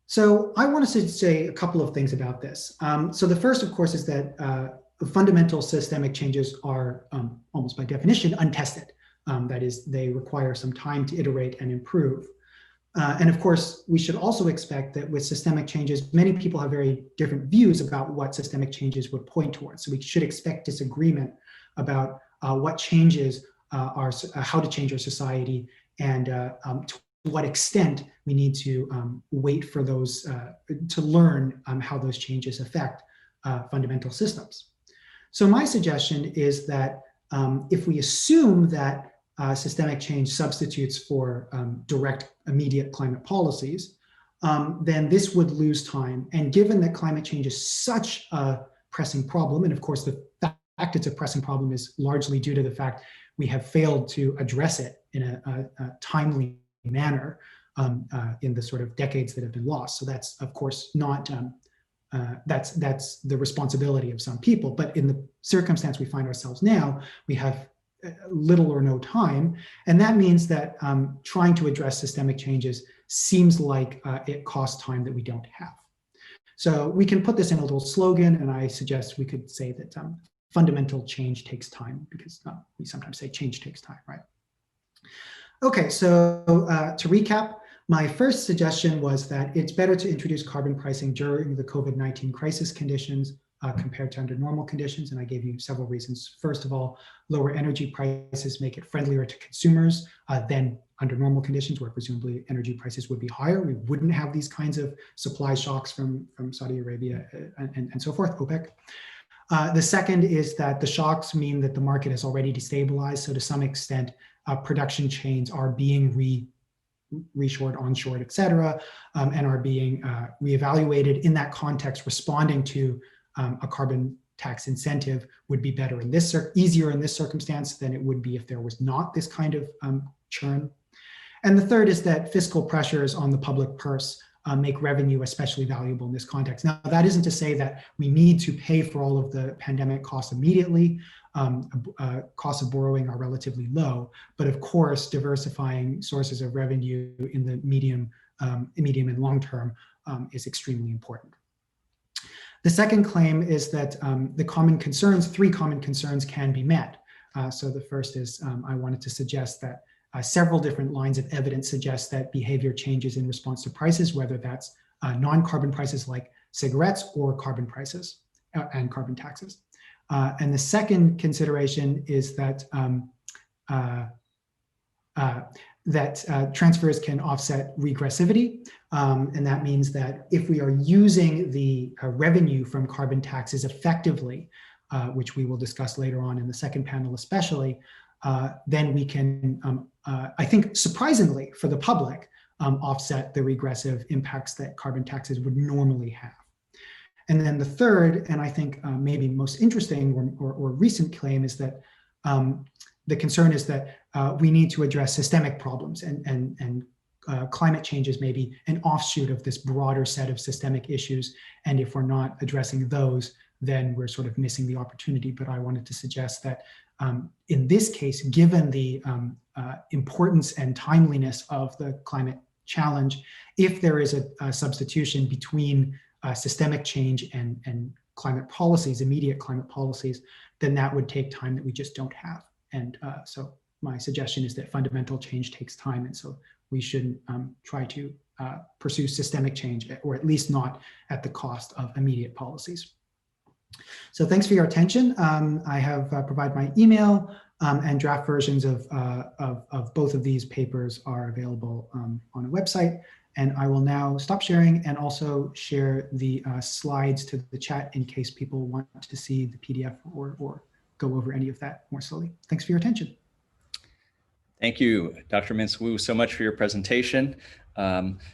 So I want to say a couple of things about this. So the first, of course, is that fundamental systemic changes are almost by definition untested. That is, they require some time to iterate and improve. And of course, we should also expect that with systemic changes, many people have very different views about what systemic changes would point towards. So we should expect disagreement about what changes are, how to change our society, and to what extent we need to wait for those, to learn how those changes affect fundamental systems. So my suggestion is that if we assume that systemic change substitutes for direct, immediate climate policies, then this would lose time. And given that climate change is such a pressing problem, and of course the fact it's a pressing problem is largely due to the fact we have failed to address it in a timely manner in the sort of decades that have been lost. So that's of course not, that's the responsibility of some people, but in the circumstance we find ourselves now, we have little or no time. And that means that trying to address systemic changes seems like it costs time that we don't have. So we can put this in a little slogan, and I suggest we could say that fundamental change takes time, because we sometimes say change takes time, right? Okay, so to recap, my first suggestion was that it's better to introduce carbon pricing during the COVID-19 crisis conditions compared to under normal conditions, and I gave you several reasons. First of all, lower energy prices make it friendlier to consumers than under normal conditions, where presumably energy prices would be higher. We wouldn't have these kinds of supply shocks from Saudi Arabia and so forth, OPEC. The second is that the shocks mean that the market has already destabilized, so to some extent, production chains are being reshored, onshored, et cetera, and are being reevaluated. In that context, responding to a carbon tax incentive would be better in this, easier in this circumstance than it would be if there was not this kind of churn. And the third is that fiscal pressures on the public purse make revenue especially valuable in this context. Now, that isn't to say that we need to pay for all of the pandemic costs immediately. Costs of borrowing are relatively low, but of course, diversifying sources of revenue in the medium and long term is extremely important. The second claim is that three common concerns can be met. So the first is I wanted to suggest that several different lines of evidence suggest that behavior changes in response to prices, whether that's non-carbon prices like cigarettes or carbon prices and carbon taxes. And the second consideration is that transfers can offset regressivity. And that means that if we are using the revenue from carbon taxes effectively, which we will discuss later on in the second panel especially, then we can, I think surprisingly for the public, offset the regressive impacts that carbon taxes would normally have. And then the third, and I think maybe most interesting or recent claim is that the concern is that we need to address systemic problems, and climate change is maybe an offshoot of this broader set of systemic issues. And if we're not addressing those, then we're sort of missing the opportunity. But I wanted to suggest that in this case, given the importance and timeliness of the climate challenge, if there is a substitution between systemic change and climate policies, immediate climate policies, then that would take time that we just don't have. And so my suggestion is that fundamental change takes time. And so we shouldn't try to pursue systemic change, or at least not at the cost of immediate policies. So thanks for your attention. I have provided my email, and draft versions of both of these papers are available on a website. And I will now stop sharing and also share the slides to the chat in case people want to see the PDF or go over any of that more slowly. Thanks for your attention. Thank you, Dr. Mintz-Wu, so much for your presentation.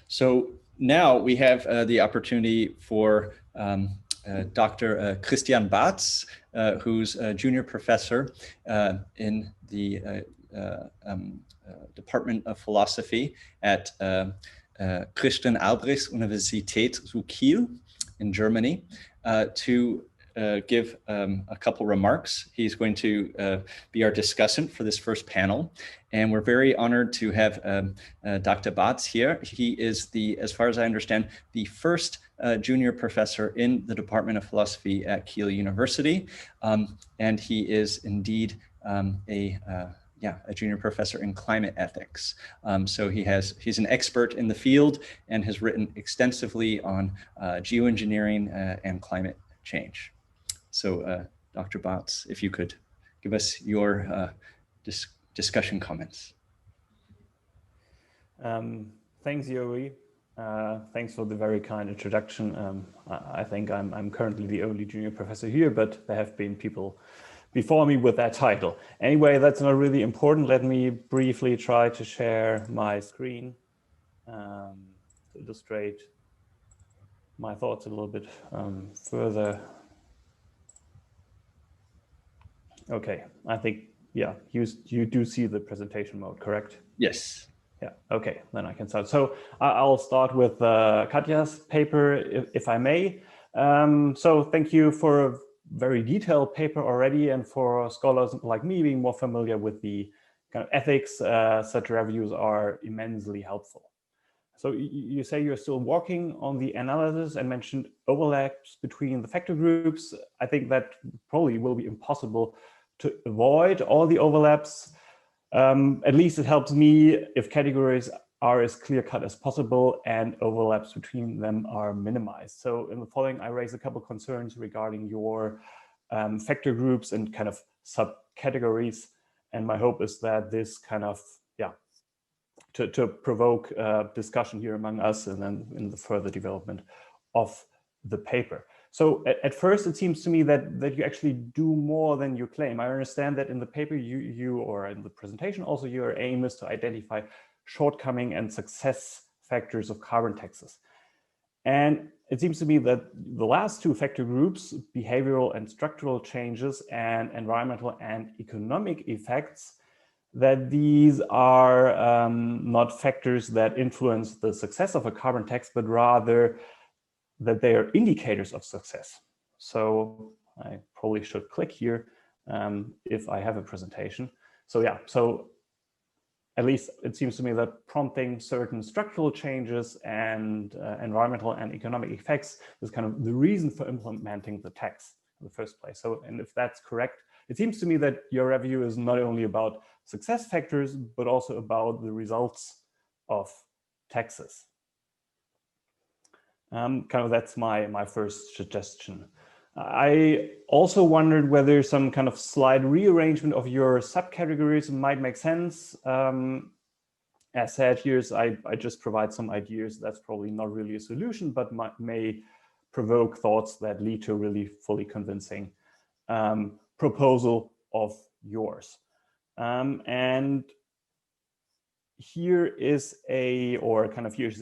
So now we have the opportunity for Dr. Christian Batz, who's a junior professor in the Department of Philosophy at Christian Albrechts Universität zu Kiel in Germany, to give a couple remarks. He's going to be our discussant for this first panel. And we're very honored to have Dr. Batz here. He is as far as I understand, the first junior professor in the Department of Philosophy at Kiel University. And he is indeed a junior professor in climate ethics. So he's an expert in the field and has written extensively on geoengineering and climate change. So Dr. Batz, if you could give us your discussion comments. Thanks, Yuri. Thanks for the very kind introduction. I think I'm currently the only junior professor here, but there have been people before me with that title. Anyway, that's not really important. Let me briefly try to share my screen to illustrate my thoughts a little bit further. Okay, I think, yeah, you do see the presentation mode, correct? Yes. Yeah, okay, then I can start. So I'll start with Katja's paper, if I may. So thank you for a very detailed paper already, and for scholars like me being more familiar with the kind of ethics, such reviews are immensely helpful. So you say you're still working on the analysis and mentioned overlaps between the factor groups. I think that probably will be impossible to avoid all the overlaps. At least it helps me if categories are as clear-cut as possible and overlaps between them are minimized. So in the following, I raise a couple of concerns regarding your factor groups and kind of subcategories. And my hope is that this kind of, to provoke discussion here among us and then in the further development of the paper. So at first, it seems to me that you actually do more than you claim. I understand that in the paper or in the presentation also, your aim is to identify shortcoming and success factors of carbon taxes. And it seems to me that the last two factor groups, behavioral and structural changes and environmental and economic effects, that these are not factors that influence the success of a carbon tax, but rather that they are indicators of success. So I probably should click here if I have a presentation. So yeah, so at least it seems to me that prompting certain structural changes and environmental and economic effects is kind of the reason for implementing the tax. in the first place. So, and if that's correct, it seems to me that your review is not only about success factors, but also about the results of taxes. Kind of that's my first suggestion. I also wondered whether some kind of slight rearrangement of your subcategories might make sense. As said, I just provide some ideas. That's probably not really a solution, but may provoke thoughts that lead to a really fully convincing proposal of yours. And here is here's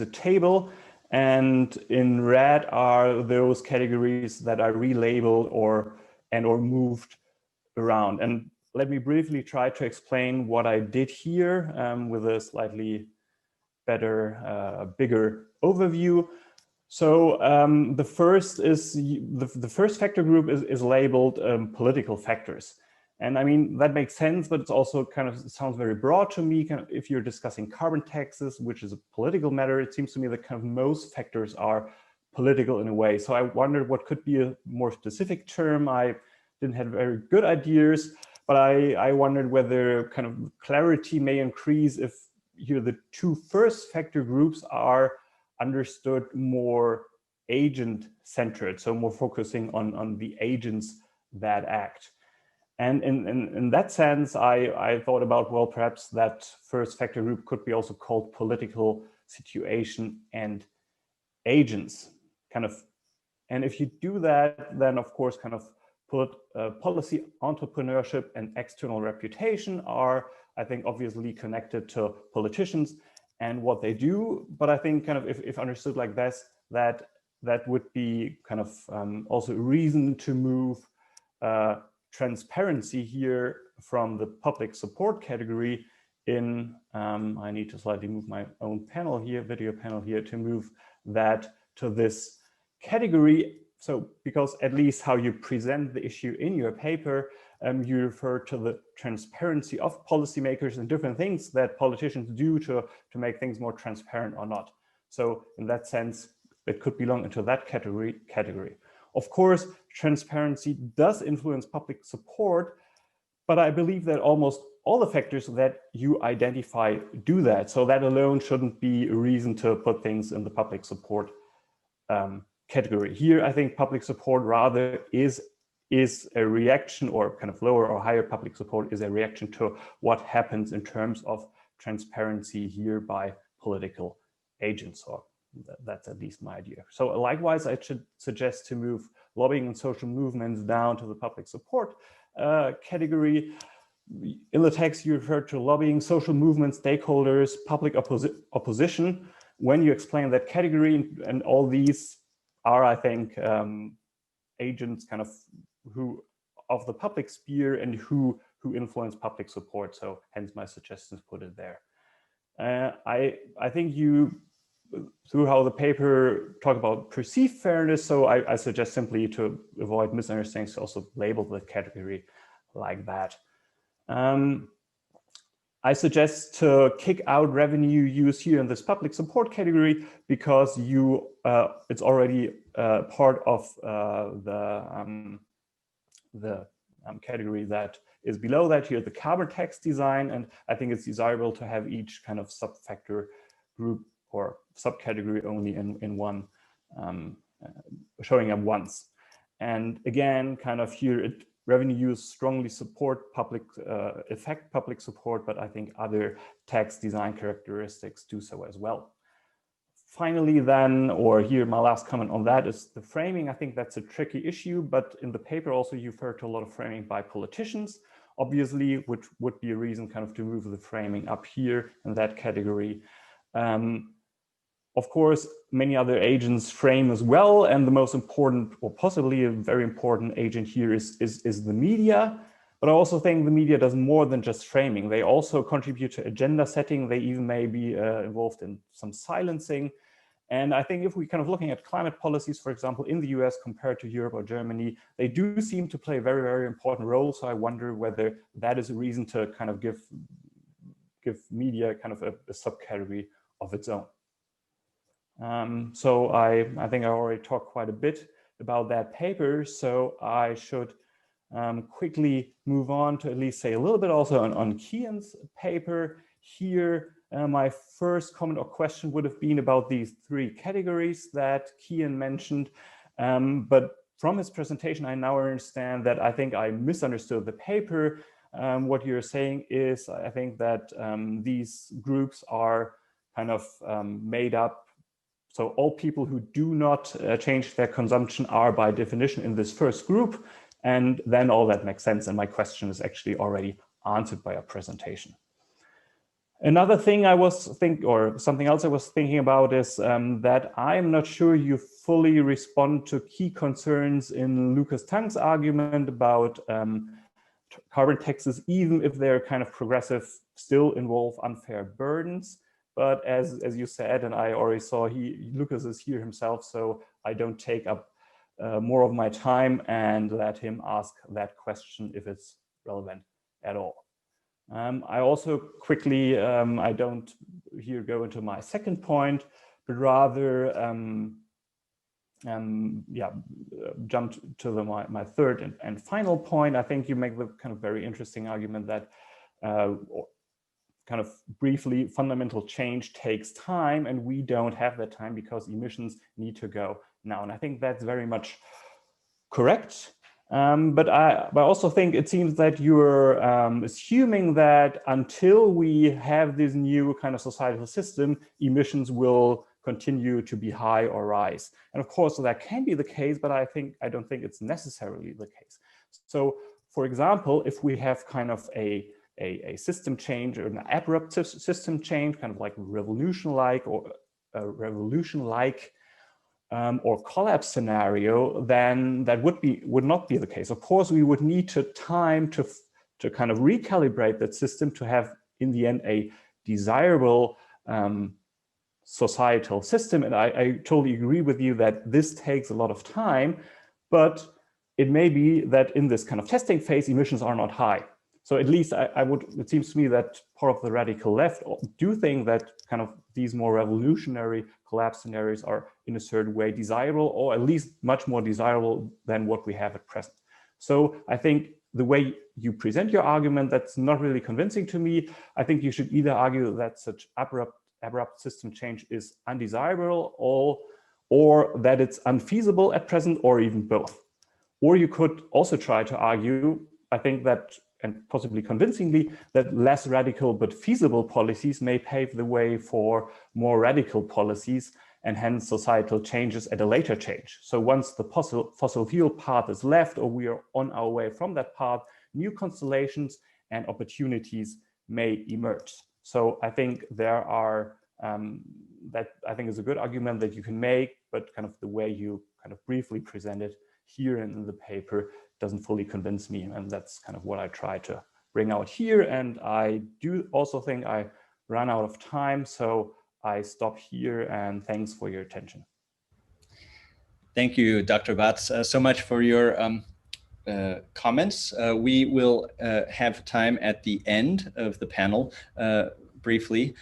a table, and in red are those categories that are relabeled or moved around. And let me briefly try to explain what I did here with a slightly better, bigger overview. So the first factor group is labeled political factors. And I mean, that makes sense, but it's also it sounds very broad to me. If you're discussing carbon taxes, which is a political matter, it seems to me that most factors are political in a way. So I wondered what could be a more specific term. I didn't have very good ideas, but I wondered whether clarity may increase if the two first factor groups are understood more agent-centered, so more focusing on the agents that act. And in that sense, I thought about, well, perhaps that first factor group could be also called political situation and agents, And if you do that, then of course, policy, entrepreneurship, and external reputation are, I think, obviously connected to politicians and what they do. But I think if understood like this, that would be also a reason to move transparency here from the public support category in, I need to slightly move my own panel here, video panel here, to move that to this category. So, because at least how you present the issue in your paper, you refer to the transparency of policymakers and different things that politicians do to make things more transparent or not. So in that sense, it could belong into that category. Of course, transparency does influence public support, but I believe that almost all the factors that you identify do that. So that alone shouldn't be a reason to put things in the public support category. Here, I think public support rather is a reaction, or lower or higher public support is a reaction to what happens in terms of transparency here by political agents, or that's at least my idea. So likewise, I should suggest to move lobbying and social movements down to the public support category. In the text, you refer to lobbying, social movements, stakeholders, public opposition. When you explain that category, and all these are, I think, agents who of the public sphere and who influence public support. So hence my suggestions put it there. I think you, through how the paper talk about perceived fairness, so I suggest simply to avoid misunderstandings to also label the category like that. I suggest to kick out revenue use here in this public support category because it's already part of the category that is below that here, the carbon tax design, and I think it's desirable to have each sub-factor group or subcategory only in one, showing up once. And again, here, revenue use strongly support public support, but I think other tax design characteristics do so as well. Finally then, or here my last comment on that is the framing. I think that's a tricky issue, but in the paper also you refer to a lot of framing by politicians, obviously, which would be a reason to move the framing up here in that category. Of course, many other agents frame as well, and the most important, or possibly a very important agent here is the media. But I also think the media does more than just framing. They also contribute to agenda setting. They even may be involved in some silencing. And I think if we looking at climate policies, for example, in the US compared to Europe or Germany, they do seem to play a very, very important role. So I wonder whether that is a reason to give media a subcategory of its own. So I think I already talked quite a bit about that paper, so I should quickly move on to at least say a little bit also on Kian's paper. Here, my first comment or question would have been about these three categories that Kian mentioned, but from his presentation, I now understand that I think I misunderstood the paper. What you're saying is, I think that these groups are kind of made up. So all people who do not change their consumption are by definition in this first group. And then all that makes sense. And my question is actually already answered by a presentation. Another thing I was something else I was thinking about is that I'm not sure you fully respond to key concerns in Lucas Tang's argument about carbon taxes, even if they're kind of progressive, still involve unfair burdens. But as you said, and I already saw, Lucas is here himself, so I don't take up more of my time and let him ask that question if it's relevant at all. I also quickly, I don't here go into my second point, but rather jump to my third and final point. I think you make the kind of very interesting argument that kind of briefly, fundamental change takes time, and we don't have that time because emissions need to go now. And I think that's very much correct. But I also think it seems that you're assuming that until we have this new kind of societal system, emissions will continue to be high or rise. And of course, that can be the case, but I don't think it's necessarily the case. So, for example, if we have kind of a system change or an abrupt system change, kind of like revolution-like or or collapse scenario, then that would not be the case. Of course, we would need time to kind of recalibrate that system to have, in the end, a desirable societal system. And I totally agree with you that this takes a lot of time, but it may be that in this kind of testing phase, emissions are not high. So at least it seems to me that part of the radical left do think that kind of these more revolutionary collapse scenarios are in a certain way desirable, or at least much more desirable than what we have at present. So I think the way you present your argument, that's not really convincing to me. I think you should either argue that such abrupt system change is undesirable, or that it's unfeasible at present, or even both. Or you could also try to argue, I think that, and possibly convincingly, that less radical but feasible policies may pave the way for more radical policies, and hence societal changes at a later change. So once the fossil fuel path is left, or we are on our way from that path, new constellations and opportunities may emerge. So I think there are, that I think is a good argument that you can make, but kind of the way you kind of briefly present it here in the paper doesn't fully convince me, and that's kind of what I try to bring out here. And I do also think I ran out of time, so I stop here, and thanks for your attention. Thank you, Dr. Batz, so much for your comments. We will have time at the end of the panel briefly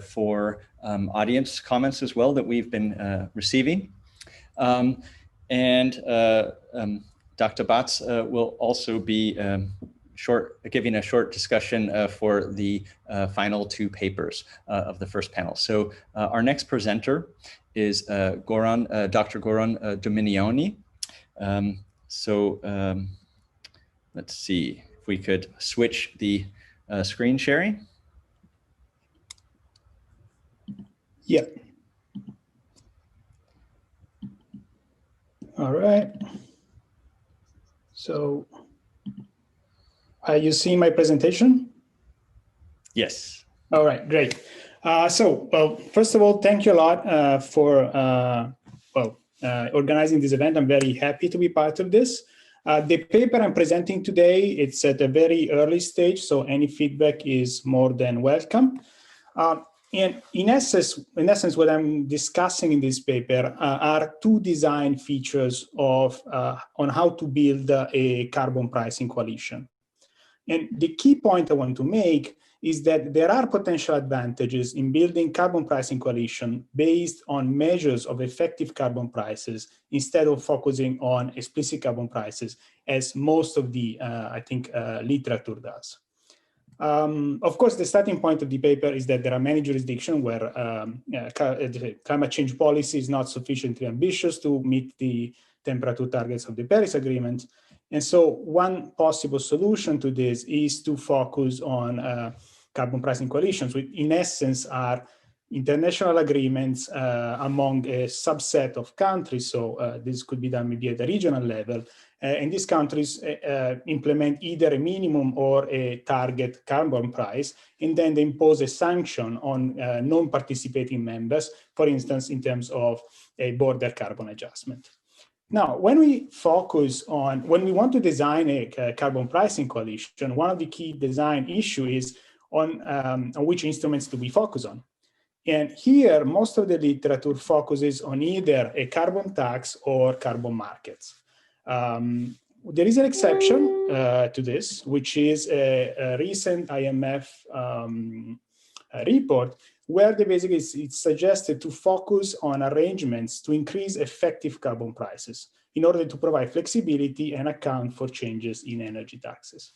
for audience comments as well that we've been receiving. Dr. Batz will also be giving a short discussion for the final two papers of the first panel. So our next presenter is Dr. Goran Dominioni. Let's see if we could switch the screen sharing. Yeah. All right. So, are you seeing my presentation? Yes. All right, great. Well, first of all, thank you a lot for organizing this event. I'm very happy to be part of this. The paper I'm presenting today, it's at a very early stage, so any feedback is more than welcome. And in essence, what I'm discussing in this paper are two design features of on how to build a carbon pricing coalition. And the key point I want to make is that there are potential advantages in building carbon pricing coalition based on measures of effective carbon prices instead of focusing on explicit carbon prices, as most of the, I think, literature does. Of course, the starting point of the paper is that there are many jurisdictions where climate change policy is not sufficiently ambitious to meet the temperature targets of the Paris Agreement. And so one possible solution to this is to focus on carbon pricing coalitions, which in essence are international agreements among a subset of countries. So this could be done maybe at the regional level. And these countries implement either a minimum or a target carbon price, and then they impose a sanction on non-participating members, for instance, in terms of a border carbon adjustment. Now, when we want to design a carbon pricing coalition, one of the key design issues is on which instruments do we focus on. And here, most of the literature focuses on either a carbon tax or carbon markets. There is an exception to this, which is a recent IMF report, where basically it's suggested to focus on arrangements to increase effective carbon prices in order to provide flexibility and account for changes in energy taxes.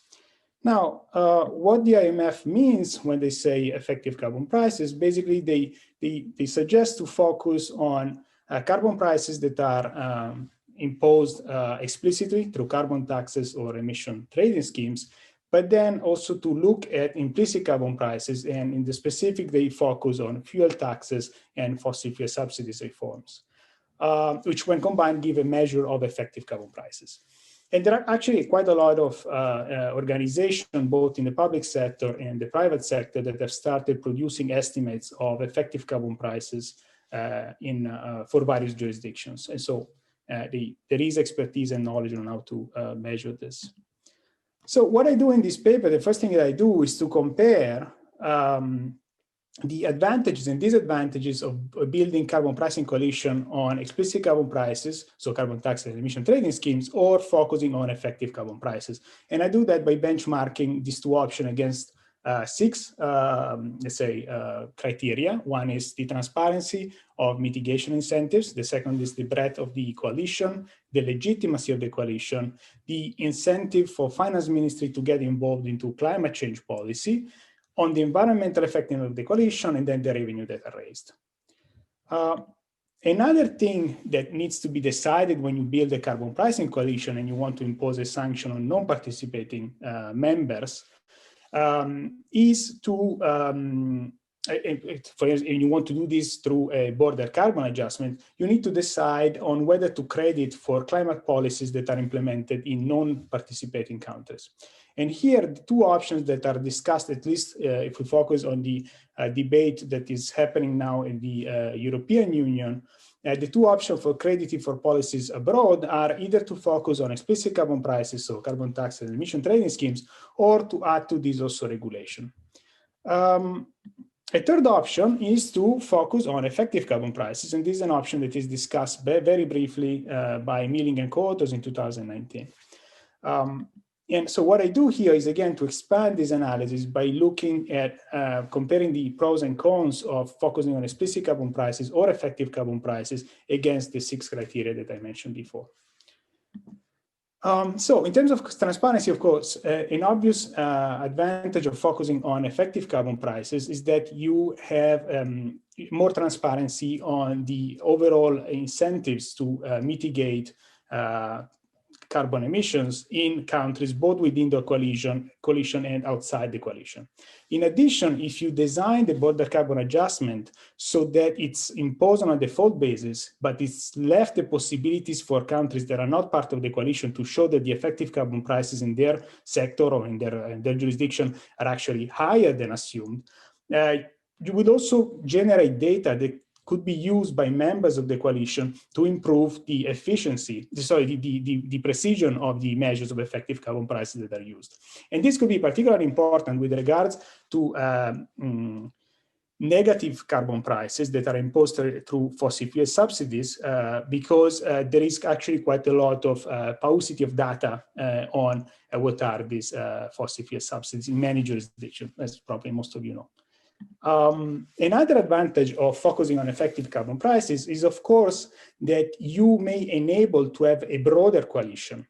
Now, what the IMF means when they say effective carbon prices, basically they suggest to focus on carbon prices that are imposed explicitly through carbon taxes or emission trading schemes, but then also to look at implicit carbon prices, and in the specific, they focus on fuel taxes and fossil fuel subsidies reforms, which when combined give a measure of effective carbon prices. And there are actually quite a lot of organizations, both in the public sector and the private sector, that have started producing estimates of effective carbon prices for various jurisdictions. And so there is expertise and knowledge on how to measure this. So what I do in this paper, the first thing that I do is to compare the advantages and disadvantages of building carbon pricing coalition on explicit carbon prices, so carbon tax and emission trading schemes, or focusing on effective carbon prices. And I do that by benchmarking these two options against six, let's say, criteria. One is the transparency of mitigation incentives. The second is the breadth of the coalition, the legitimacy of the coalition, the incentive for finance ministry to get involved into climate change policy, on the environmental effectiveness of the coalition, and then the revenue that are raised. Another thing that needs to be decided when you build a carbon pricing coalition and you want to impose a sanction on non-participating members is to, and you want to do this through a border carbon adjustment, you need to decide on whether to credit for climate policies that are implemented in non-participating countries. And here, the two options that are discussed, at least if we focus on the debate that is happening now in the European Union, the two options for crediting for policies abroad are either to focus on explicit carbon prices, so carbon tax and emission trading schemes, or to add to this also regulation. A third option is to focus on effective carbon prices, and this is an option that is discussed very briefly by Milling and co-authors in 2019. And so what I do here is, again, to expand this analysis by looking at comparing the pros and cons of focusing on explicit carbon prices or effective carbon prices against the 6 criteria that I mentioned before. So in terms of transparency, of course, an obvious advantage of focusing on effective carbon prices is that you have more transparency on the overall incentives to mitigate carbon emissions in countries both within the coalition and outside the coalition. In addition, if you design the border carbon adjustment so that it's imposed on a default basis, but it's left the possibilities for countries that are not part of the coalition to show that the effective carbon prices in their sector or in their jurisdiction are actually higher than assumed, you would also generate data that could be used by members of the coalition to improve the efficiency, the precision of the measures of effective carbon prices that are used. And this could be particularly important with regards to negative carbon prices that are imposed through fossil fuel subsidies because there is actually quite a lot of paucity of data on what are these fossil fuel subsidies in many jurisdictions, as probably most of you know. Another advantage of focusing on effective carbon prices is, of course, that you may enable to have a broader coalition.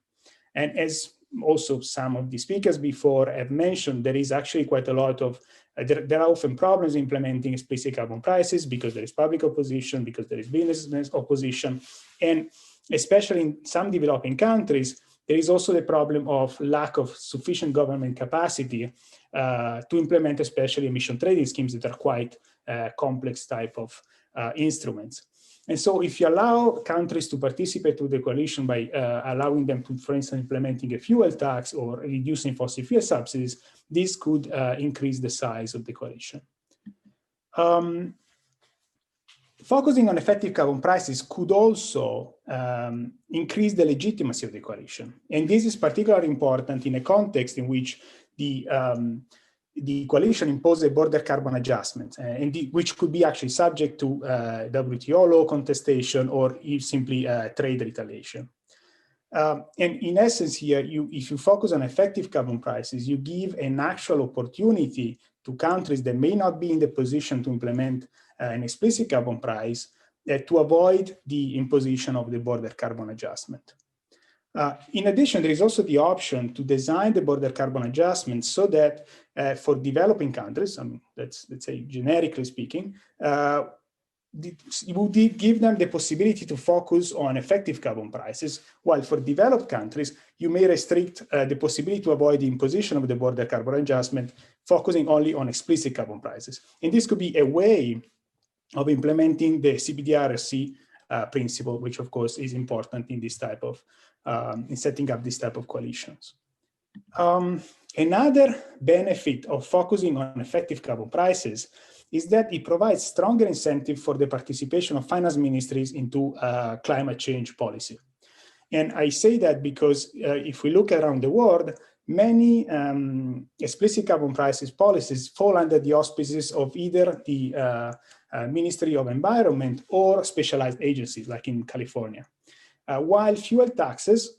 And as also some of the speakers before have mentioned, there is actually quite a lot of, there are often problems implementing explicit carbon prices because there is public opposition, because there is business opposition. And especially in some developing countries, there is also the problem of lack of sufficient government capacity to implement especially emission trading schemes that are quite complex type of instruments. And so if you allow countries to participate with the coalition by allowing them to, for instance, implementing a fuel tax or reducing fossil fuel subsidies, this could increase the size of the coalition. Focusing on effective carbon prices could also increase the legitimacy of the coalition. And this is particularly important in a context in which the coalition imposes a border carbon adjustment, which could be actually subject to WTO law contestation or simply trade retaliation. And in essence here, if you focus on effective carbon prices, you give an actual opportunity to countries that may not be in the position to implement an explicit carbon price to avoid the imposition of the border carbon adjustment. In addition, there is also the option to design the border carbon adjustment so that for developing countries, I mean, let's say generically speaking, you would give them the possibility to focus on effective carbon prices, while for developed countries, you may restrict the possibility to avoid the imposition of the border carbon adjustment, focusing only on explicit carbon prices. And this could be a way of implementing the CBDRC principle, which of course is important in this type of, in setting up this type of coalitions. Another benefit of focusing on effective carbon prices is that it provides stronger incentive for the participation of finance ministries into climate change policy. And I say that because if we look around the world, many explicit carbon prices policies fall under the auspices of either the Ministry of Environment or specialized agencies like in California. While fuel taxes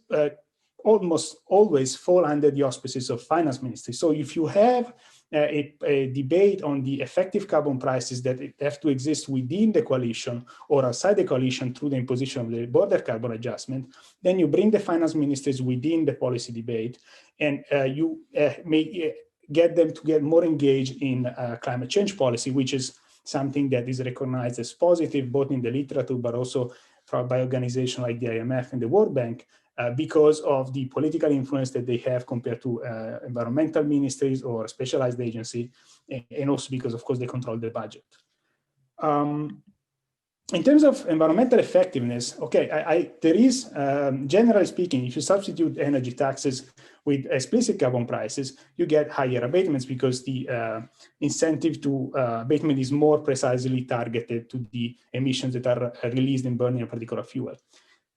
almost always fall under the auspices of finance ministry. So if you have a debate on the effective carbon prices that have to exist within the coalition or outside the coalition through the imposition of the border carbon adjustment, then you bring the finance ministers within the policy debate, and you may get them to get more engaged in climate change policy, which is something that is recognized as positive both in the literature but also by organizations like the IMF and the World Bank, because of the political influence that they have compared to environmental ministries or specialized agency, and also because, of course, they control the budget. In terms of environmental effectiveness, okay, there is, generally speaking, if you substitute energy taxes with explicit carbon prices, you get higher abatements because the incentive to abatement is more precisely targeted to the emissions that are released in burning a particular fuel.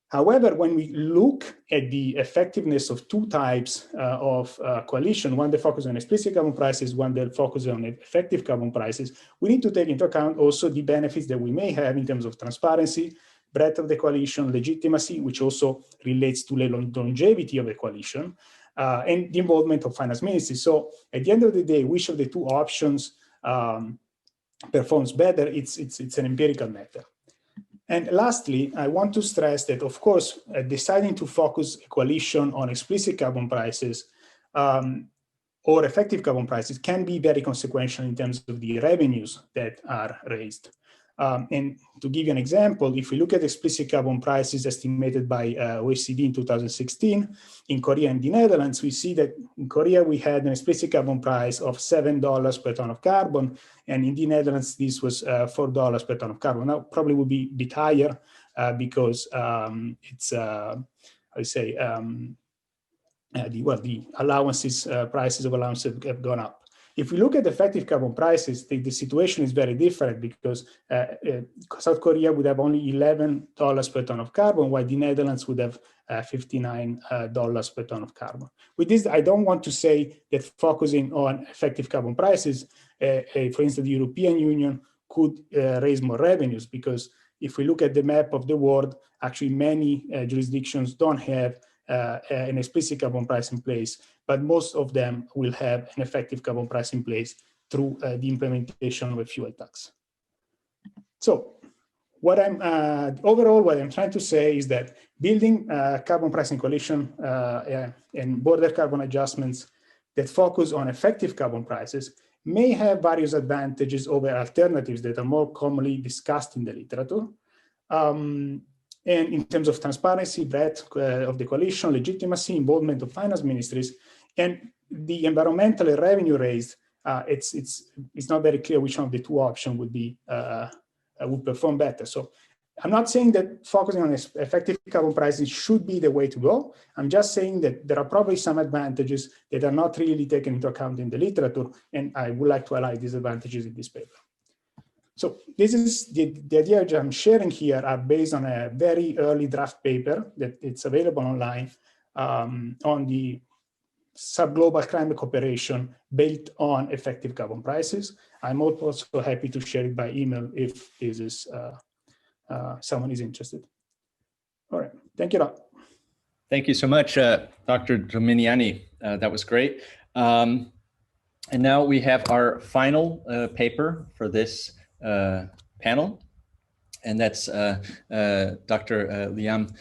However, when we look at the effectiveness of two types of coalition, one that focuses on explicit carbon prices, one that focuses on effective carbon prices, we need to take into account also the benefits that we may have in terms of transparency, breadth of the coalition, legitimacy, which also relates to the longevity of the coalition, and the involvement of finance ministries. So at the end of the day, which of the two options performs better, it's an empirical matter. And lastly, I want to stress that, of course, deciding to focus a coalition on explicit carbon prices or effective carbon prices can be very consequential in terms of the revenues that are raised. And to give you an example, if we look at explicit carbon prices estimated by OECD in 2016, in Korea and the Netherlands, we see that in Korea we had an explicit carbon price of $7 per ton of carbon, and in the Netherlands this was $4 per ton of carbon. Now probably will be a bit higher because it's, the allowances, prices of allowances have gone up. If we look at effective carbon prices, the situation is very different, because South Korea would have only $11 per ton of carbon, while the Netherlands would have $59 per ton of carbon. With this, I don't want to say that focusing on effective carbon prices, for instance, the European Union could raise more revenues, because if we look at the map of the world, actually many jurisdictions don't have an explicit carbon price in place, but most of them will have an effective carbon price in place through the implementation of a fuel tax. So overall, what I'm trying to say is that building carbon pricing coalition and border carbon adjustments that focus on effective carbon prices may have various advantages over alternatives that are more commonly discussed in the literature. And in terms of transparency, breadth of the coalition, legitimacy, involvement of finance ministries, and the environmental and revenue raised, it's not very clear which one of the two options would perform better. So I'm not saying that focusing on effective carbon pricing should be the way to go. I'm just saying that there are probably some advantages that are not really taken into account in the literature, and I would like to highlight these advantages in this paper. So this is the idea that I'm sharing here are based on a very early draft paper that it's available online on the subglobal climate cooperation built on effective carbon prices. I'm also happy to share it by email if this is someone is interested. All right, thank you. Thank you so much, Dr. Dominiani. That was great. And now we have our final paper for this panel, and that's Dr. Liam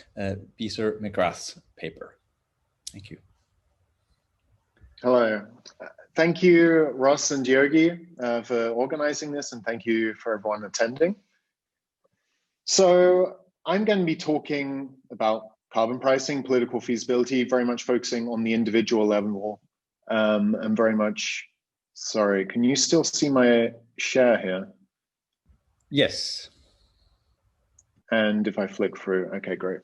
Bieser-McGrath's paper. Thank you. Hello. Thank you, Ross and Georgi, for organizing this, and thank you for everyone attending. So I'm going to be talking about carbon pricing, political feasibility, very much focusing on the individual level, and very much, sorry, can you still see my share here? Yes. And if I flick through, okay, great.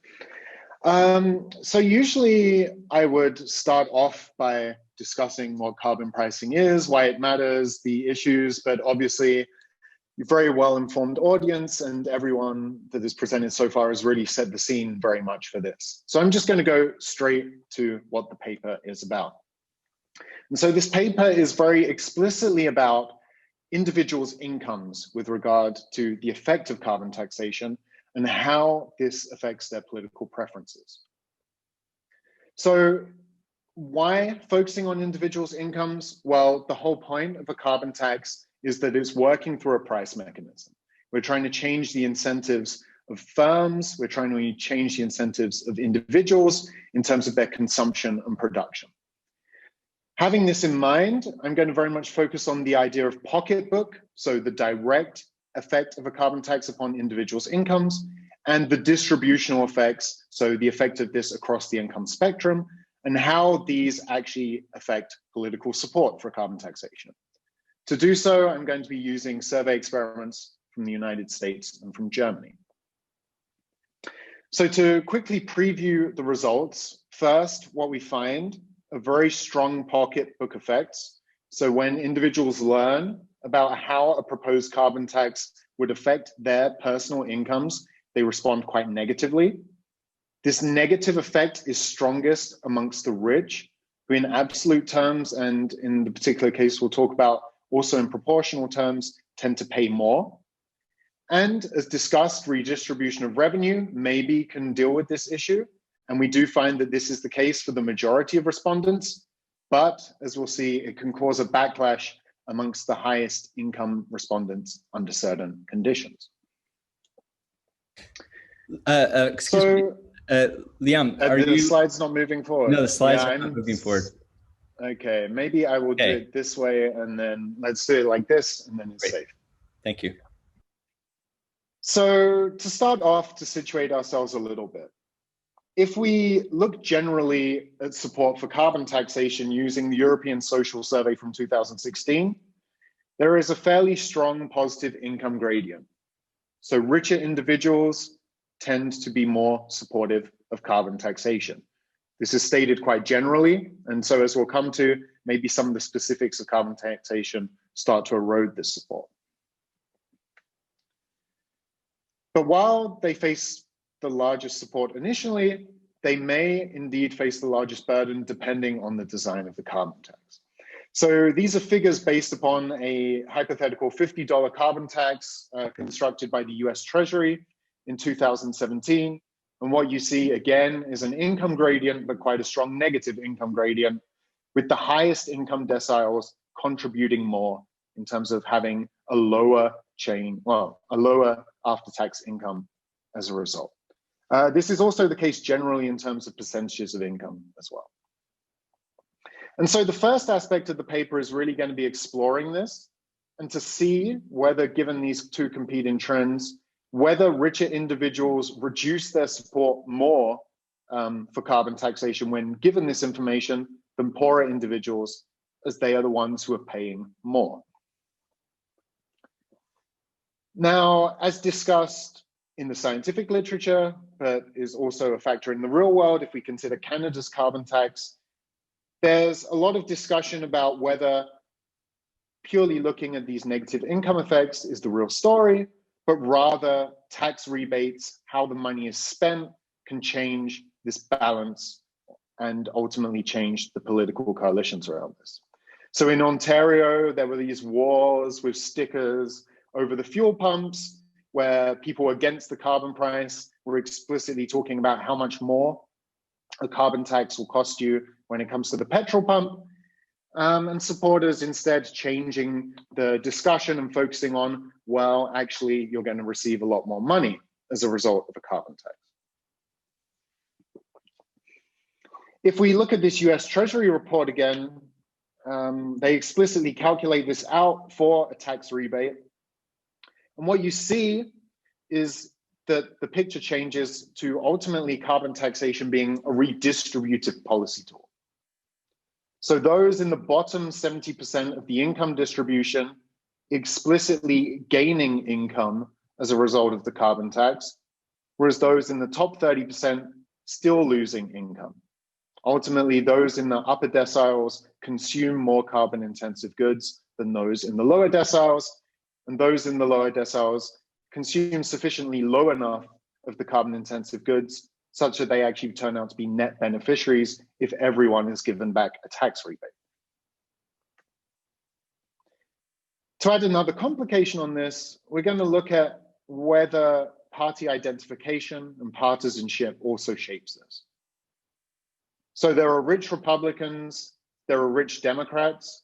So usually I would start off by discussing what carbon pricing is, why it matters, the issues, but obviously you're a very well-informed audience, and everyone that is presented so far has really set the scene very much for this. So I'm just going to go straight to what the paper is about. And so this paper is very explicitly about individuals' incomes with regard to the effect of carbon taxation and how this affects their political preferences. So why focusing on individuals' incomes? Well, the whole point of a carbon tax is that it's working through a price mechanism. We're trying to change the incentives of firms. We're trying to change the incentives of individuals in terms of their consumption and production. Having this in mind, I'm going to very much focus on the idea of pocketbook, so the direct effect of a carbon tax upon individuals' incomes, and the distributional effects, so the effect of this across the income spectrum, and how these actually affect political support for carbon taxation. To do so, I'm going to be using survey experiments from the United States and from Germany. So to quickly preview the results, first, what we find are very strong pocketbook effects. So when individuals learn about how a proposed carbon tax would affect their personal incomes, they respond quite negatively. This negative effect is strongest amongst the rich, who in absolute terms, and in the particular case we'll talk about also in proportional terms, tend to pay more. And as discussed, redistribution of revenue maybe can deal with this issue. And we do find that this is the case for the majority of respondents, but as we'll see, it can cause a backlash amongst the highest income respondents under certain conditions. Excuse me, Liam, are the slides not moving forward? No, the slides are not moving forward. Okay, maybe I will do it this way, and then let's do it like this, and then it's safe. Thank you. So to start off, to situate ourselves a little bit, if we look generally at support for carbon taxation using the European Social Survey from 2016, there is a fairly strong positive income gradient. So richer individuals tend to be more supportive of carbon taxation. This is stated quite generally, and so as we'll come to, maybe some of the specifics of carbon taxation start to erode this support. But while they face the largest support initially, they may indeed face the largest burden depending on the design of the carbon tax. So these are figures based upon a hypothetical $50 carbon tax constructed by the US Treasury in 2017. And what you see again is an income gradient, but quite a strong negative income gradient, with the highest income deciles contributing more in terms of having a lower a lower after-tax income as a result. This is also the case generally in terms of percentages of income as well. And so the first aspect of the paper is really going to be exploring this and to see whether, given these two competing trends, whether richer individuals reduce their support more for carbon taxation when given this information than poorer individuals, as they are the ones who are paying more. Now, as discussed in the scientific literature, but is also a factor in the real world, if we consider Canada's carbon tax, there's a lot of discussion about whether purely looking at these negative income effects is the real story, but rather tax rebates, how the money is spent, can change this balance and ultimately change the political coalitions around this. So in Ontario, there were these wars with stickers over the fuel pumps, where people against the carbon price were explicitly talking about how much more a carbon tax will cost you when it comes to the petrol pump, and supporters instead changing the discussion and focusing on, well, actually, you're going to receive a lot more money as a result of a carbon tax. If we look at this US Treasury report again, they explicitly calculate this out for a tax rebate. And what you see is that the picture changes to ultimately carbon taxation being a redistributive policy tool. So those in the bottom 70% of the income distribution explicitly gaining income as a result of the carbon tax, whereas those in the top 30% still losing income. Ultimately, those in the upper deciles consume more carbon intensive goods than those in the lower deciles, and those in the lower deciles consume sufficiently low enough of the carbon intensive goods such that they actually turn out to be net beneficiaries if everyone is given back a tax rebate. To add another complication on this, we're going to look at whether party identification and partisanship also shapes this. So there are rich Republicans, there are rich Democrats,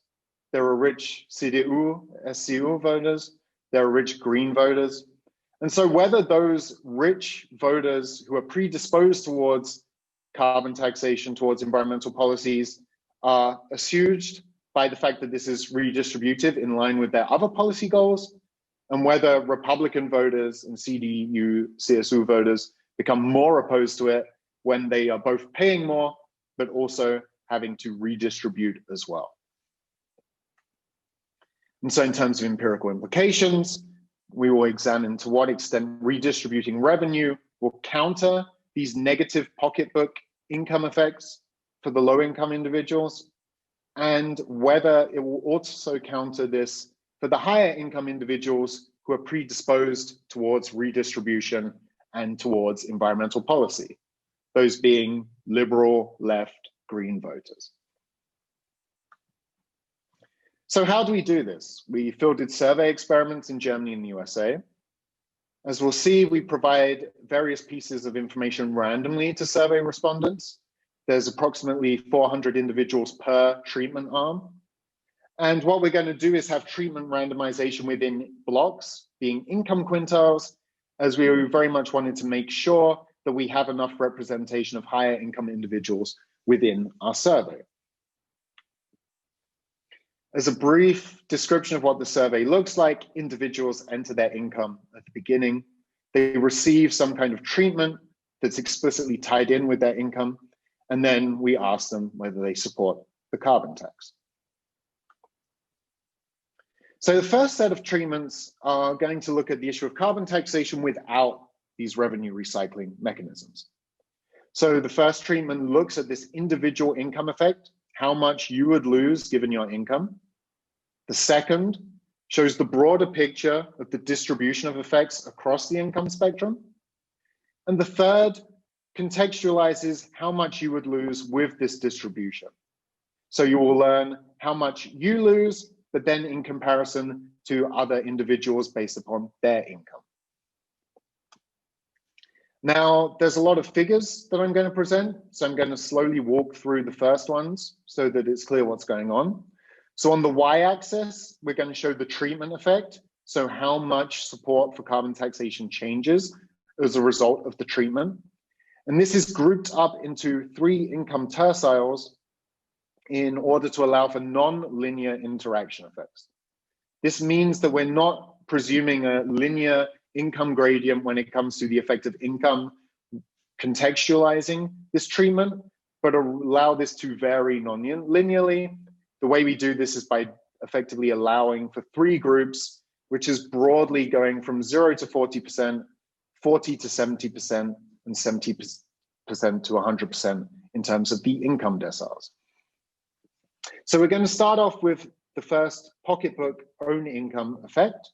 there are rich CDU, SCU voters, there are rich Green voters. And so whether those rich voters who are predisposed towards carbon taxation, towards environmental policies, are assuaged by the fact that this is redistributive in line with their other policy goals, and whether Republican voters and CDU, CSU voters become more opposed to it when they are both paying more, but also having to redistribute as well. And so in terms of empirical implications, we will examine to what extent redistributing revenue will counter these negative pocketbook income effects for the low-income individuals, and whether it will also counter this for the higher income individuals who are predisposed towards redistribution and towards environmental policy, those being liberal, left, green voters. So how do we do this? We fielded survey experiments in Germany and the USA. As we'll see, we provide various pieces of information randomly to survey respondents. There's approximately 400 individuals per treatment arm. And what we're going to do is have treatment randomization within blocks, being income quintiles, as we very much wanted to make sure that we have enough representation of higher income individuals within our survey. As a brief description of what the survey looks like, individuals enter their income at the beginning. They receive some kind of treatment that's explicitly tied in with their income, and then we ask them whether they support the carbon tax. So the first set of treatments are going to look at the issue of carbon taxation without these revenue recycling mechanisms. So the first treatment looks at this individual income effect how much you would lose given your income. The second shows the broader picture of the distribution of effects across the income spectrum. And the third contextualizes how much you would lose with this distribution. So you will learn how much you lose, but then in comparison to other individuals based upon their income. Now, there's a lot of figures that I'm going to present, so I'm going to slowly walk through the first ones so that it's clear what's going on. So on the y-axis, we're going to show the treatment effect, so how much support for carbon taxation changes as a result of the treatment. And this is grouped up into 3 income terciles in order to allow for non-linear interaction effects. This means that we're not presuming a linear income gradient when it comes to the effect of income contextualizing this treatment, but allow this to vary non-linearly. The way we do this is by effectively allowing for 3 groups, which is broadly going from 0 to 40%, 40 to 70%, and 70% to 100% in terms of the income deciles. So we're going to start off with the first pocketbook own income effect.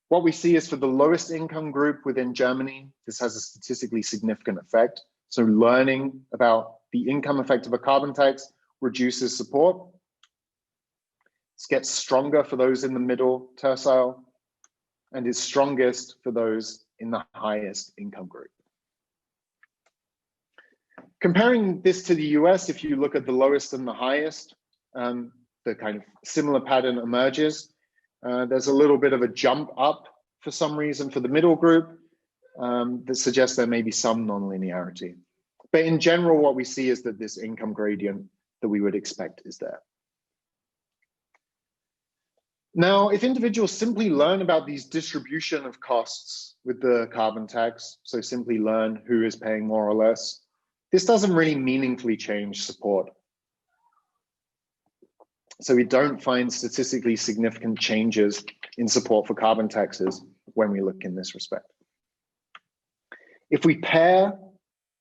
What we see is for the lowest income group within Germany, this has a statistically significant effect. So learning about the income effect of a carbon tax reduces support. This gets stronger for those in the middle tercile and is strongest for those in the highest income group. Comparing this to the US, if you look at the lowest and the highest, the kind of similar pattern emerges. There's a little bit of a jump up for some reason for the middle group that suggests there may be some non-linearity. But in general, what we see is that this income gradient that we would expect is there. Now, if individuals simply learn about these distribution of costs with the carbon tax, so simply learn who is paying more or less, this doesn't really meaningfully change support. So we don't find statistically significant changes in support for carbon taxes when we look in this respect. If we pair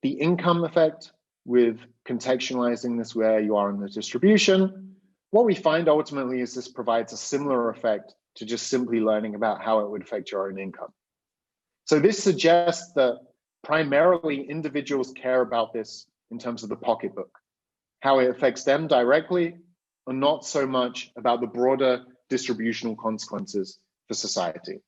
the income effect with contextualizing this where you are in the distribution, what we find ultimately is this provides a similar effect to just simply learning about how it would affect your own income. So this suggests that primarily individuals care about this in terms of the pocketbook, how it affects them directly, or not so much about the broader distributional consequences for society.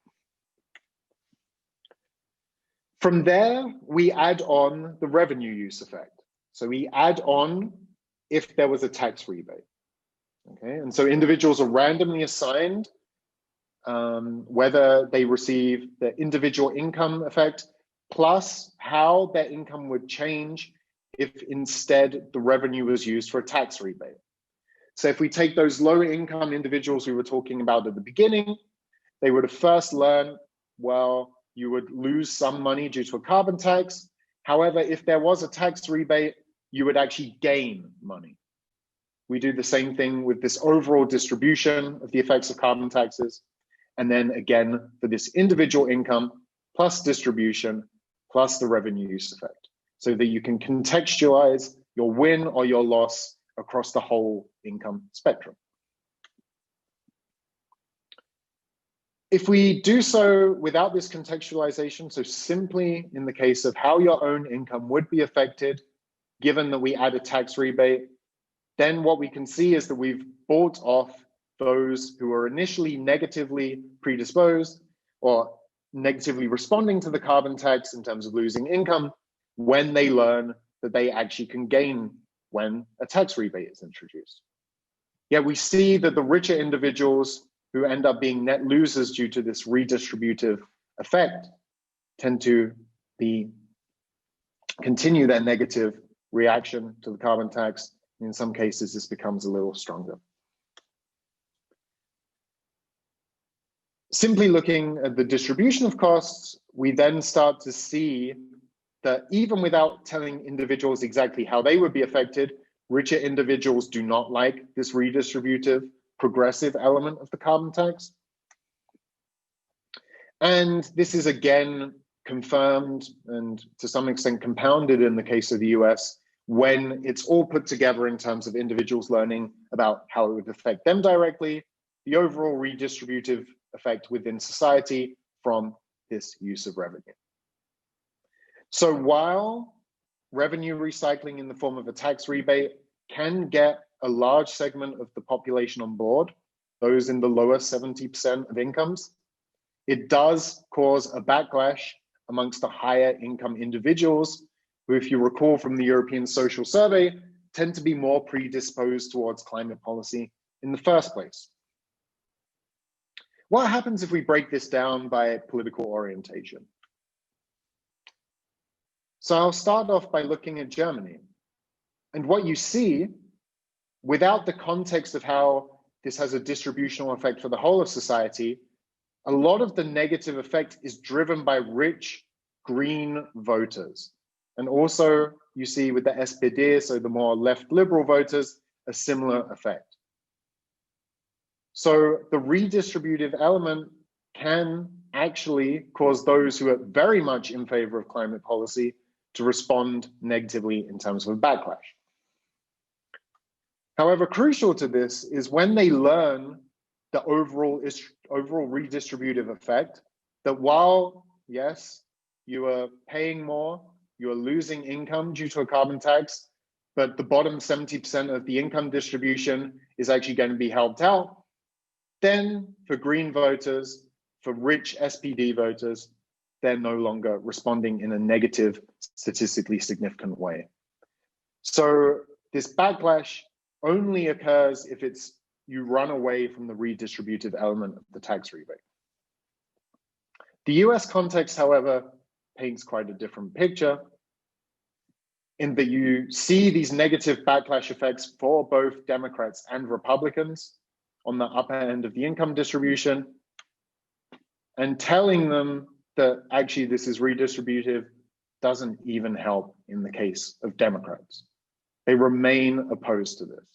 From there, we add on the revenue use effect. So we add on if there was a tax rebate. Okay, and so individuals are randomly assigned whether they receive the individual income effect plus how their income would change if instead the revenue was used for a tax rebate. So if we take those low income individuals we were talking about at the beginning, they would have first learned, well, you would lose some money due to a carbon tax. However, if there was a tax rebate, you would actually gain money. We do the same thing with this overall distribution of the effects of carbon taxes. And then again, for this individual income plus distribution plus the revenue use effect, so that you can contextualize your win or your loss across the whole income spectrum. If we do so without this contextualization, so simply in the case of how your own income would be affected, given that we add a tax rebate, then what we can see is that we've bought off those who are initially negatively predisposed or negatively responding to the carbon tax in terms of losing income when they learn that they actually can gain when a tax rebate is introduced. Yet we see that the richer individuals who end up being net losers due to this redistributive effect tend to continue their negative reaction to the carbon tax. In some cases, this becomes a little stronger. Simply looking at the distribution of costs, we then start to see that even without telling individuals exactly how they would be affected, richer individuals do not like this redistributive, progressive element of the carbon tax. And this is again confirmed and to some extent compounded in the case of the US, when it's all put together in terms of individuals learning about how it would affect them directly, the overall redistributive effect within society from this use of revenue. So while revenue recycling in the form of a tax rebate can get a large segment of the population on board, those in the lower 70% of incomes, it does cause a backlash amongst the higher income individuals who, if you recall from the European Social Survey, tend to be more predisposed towards climate policy in the first place. What happens if we break this down by political orientation? So I'll start off by looking at Germany. And what you see, without the context of how this has a distributional effect for the whole of society, a lot of the negative effect is driven by rich green voters. And also you see with the SPD, so the more left liberal voters, a similar effect. So the redistributive element can actually cause those who are very much in favor of climate policy to respond negatively in terms of a backlash. However, crucial to this is when they learn the overall redistributive effect, that while, yes, you are paying more, you are losing income due to a carbon tax, but the bottom 70% of the income distribution is actually going to be helped out, then for green voters, for rich SPD voters, they're no longer responding in a negative, statistically significant way. So this backlash only occurs if you run away from the redistributive element of the tax rebate. The US context, however, paints quite a different picture in that you see these negative backlash effects for both Democrats and Republicans on the upper end of the income distribution, and telling them that actually this is redistributive doesn't even help in the case of Democrats. They remain opposed to this.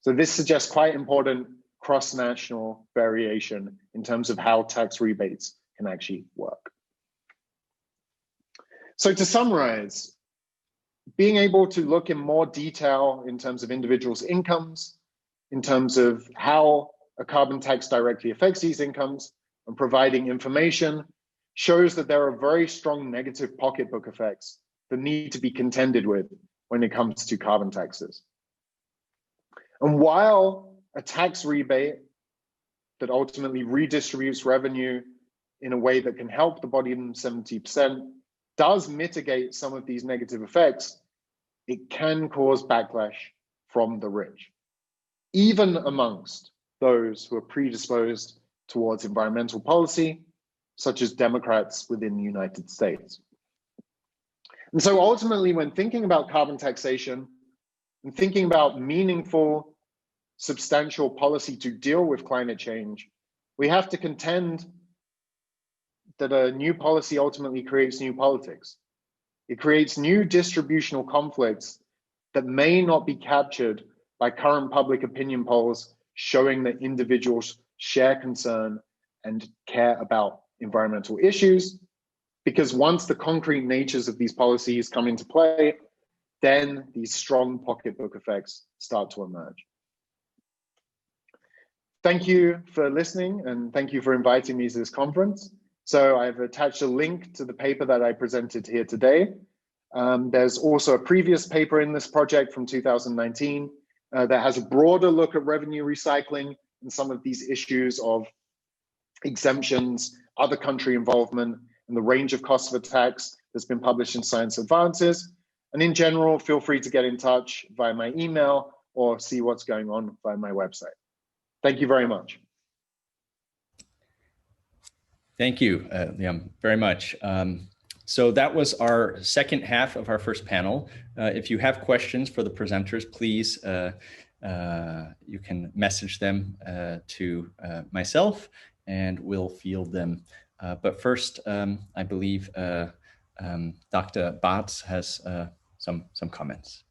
So this suggests quite important cross-national variation in terms of how tax rebates can actually work. So to summarize, being able to look in more detail in terms of individuals' incomes, in terms of how a carbon tax directly affects these incomes, and providing information shows that there are very strong negative pocketbook effects that need to be contended with when it comes to carbon taxes. And while a tax rebate that ultimately redistributes revenue in a way that can help the bottom 70% does mitigate some of these negative effects, it can cause backlash from the rich, even amongst those who are predisposed towards environmental policy, such as Democrats within the United States. And so ultimately, when thinking about carbon taxation and thinking about meaningful, substantial policy to deal with climate change, we have to contend that a new policy ultimately creates new politics. It creates new distributional conflicts that may not be captured by current public opinion polls showing that individuals share concern and care about environmental issues, because once the concrete natures of these policies come into play, then these strong pocketbook effects start to emerge. Thank you for listening, and thank you for inviting me to this conference. So I've attached a link to the paper that I presented here today. There's also a previous paper in this project from 2019 that has a broader look at revenue recycling and some of these issues of exemptions, other country involvement, and the range of costs of a tax that's been published in Science Advances. And in general, feel free to get in touch via my email or see what's going on via my website. Thank you very much. Thank you, Liam, very much. So that was our second half of our first panel. If you have questions for the presenters, please, you can message them to myself and we'll field them. But first, I believe Dr. Bartz has some comments.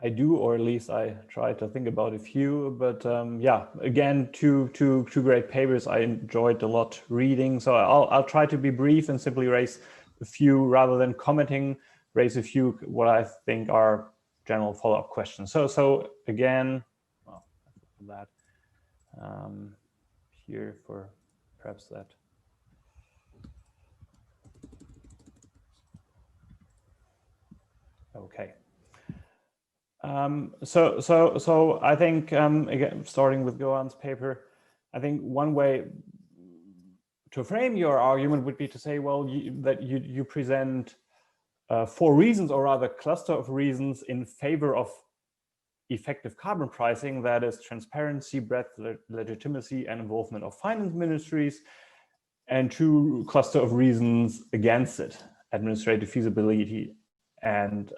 I do, or at least I try to think about a few, but yeah, again, two great papers I enjoyed a lot reading. So I'll try to be brief and simply raise a few rather than commenting raise a few what I think are general follow-up questions. So again, well, that here for perhaps that. Okay. So I think again, starting with Goan's paper, I think one way to frame your argument would be to say, well, you present 4 reasons, or rather cluster of reasons, in favor of effective carbon pricing, that is transparency, breadth, legitimacy, and involvement of finance ministries, and 2 cluster of reasons against it, administrative feasibility and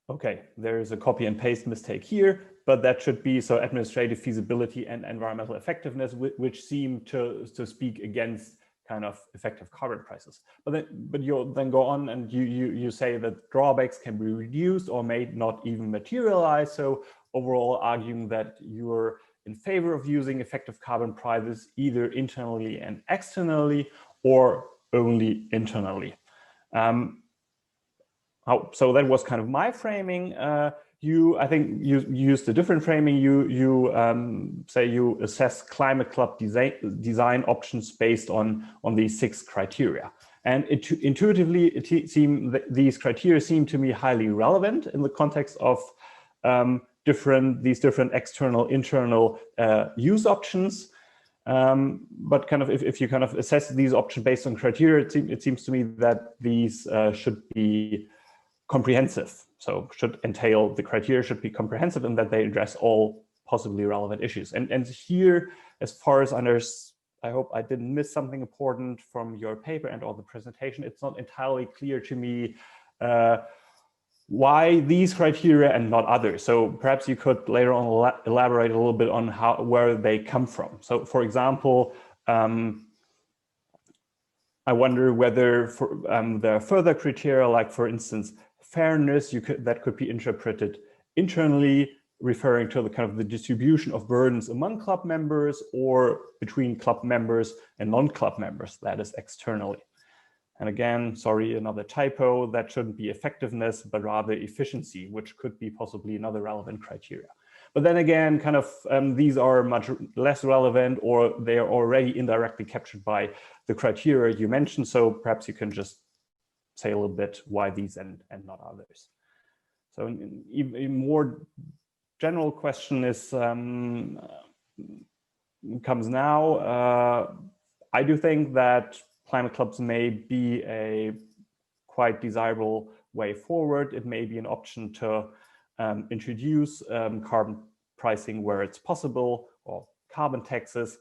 okay, there is a copy and paste mistake here, but that should be so administrative feasibility and environmental effectiveness, which seem to speak against kind of effective carbon prices. But you then go on and you say that drawbacks can be reduced or may not even materialize. So overall arguing that you're in favor of using effective carbon prices either internally and externally or only internally. So that was kind of my framing. I think you used a different framing. You say you assess climate club design options based on these 6 criteria. And intuitively, these criteria seem to me highly relevant in the context of these different external, internal use options. But kind of if you kind of assess these options based on criteria, it seems to me that these should be comprehensive. So should entail, the criteria should be comprehensive and that they address all possibly relevant issues. And here, as far as I hope I didn't miss something important from your paper and or the presentation, it's not entirely clear to me why these criteria and not others. So perhaps you could later on elaborate a little bit on where they come from. So for example, I wonder whether there are further criteria, like for instance, fairness, that could be interpreted internally, referring to the kind of the distribution of burdens among club members or between club members and non-club members, that is externally. And again, sorry, another typo, that shouldn't be effectiveness, but rather efficiency, which could be possibly another relevant criteria. But then again, kind of these are much less relevant, or they are already indirectly captured by the criteria you mentioned. So perhaps you can just say a little bit why these and not others. So a more general question is comes now. I do think that climate clubs may be a quite desirable way forward. It may be an option to introduce carbon pricing where it's possible, or carbon taxes,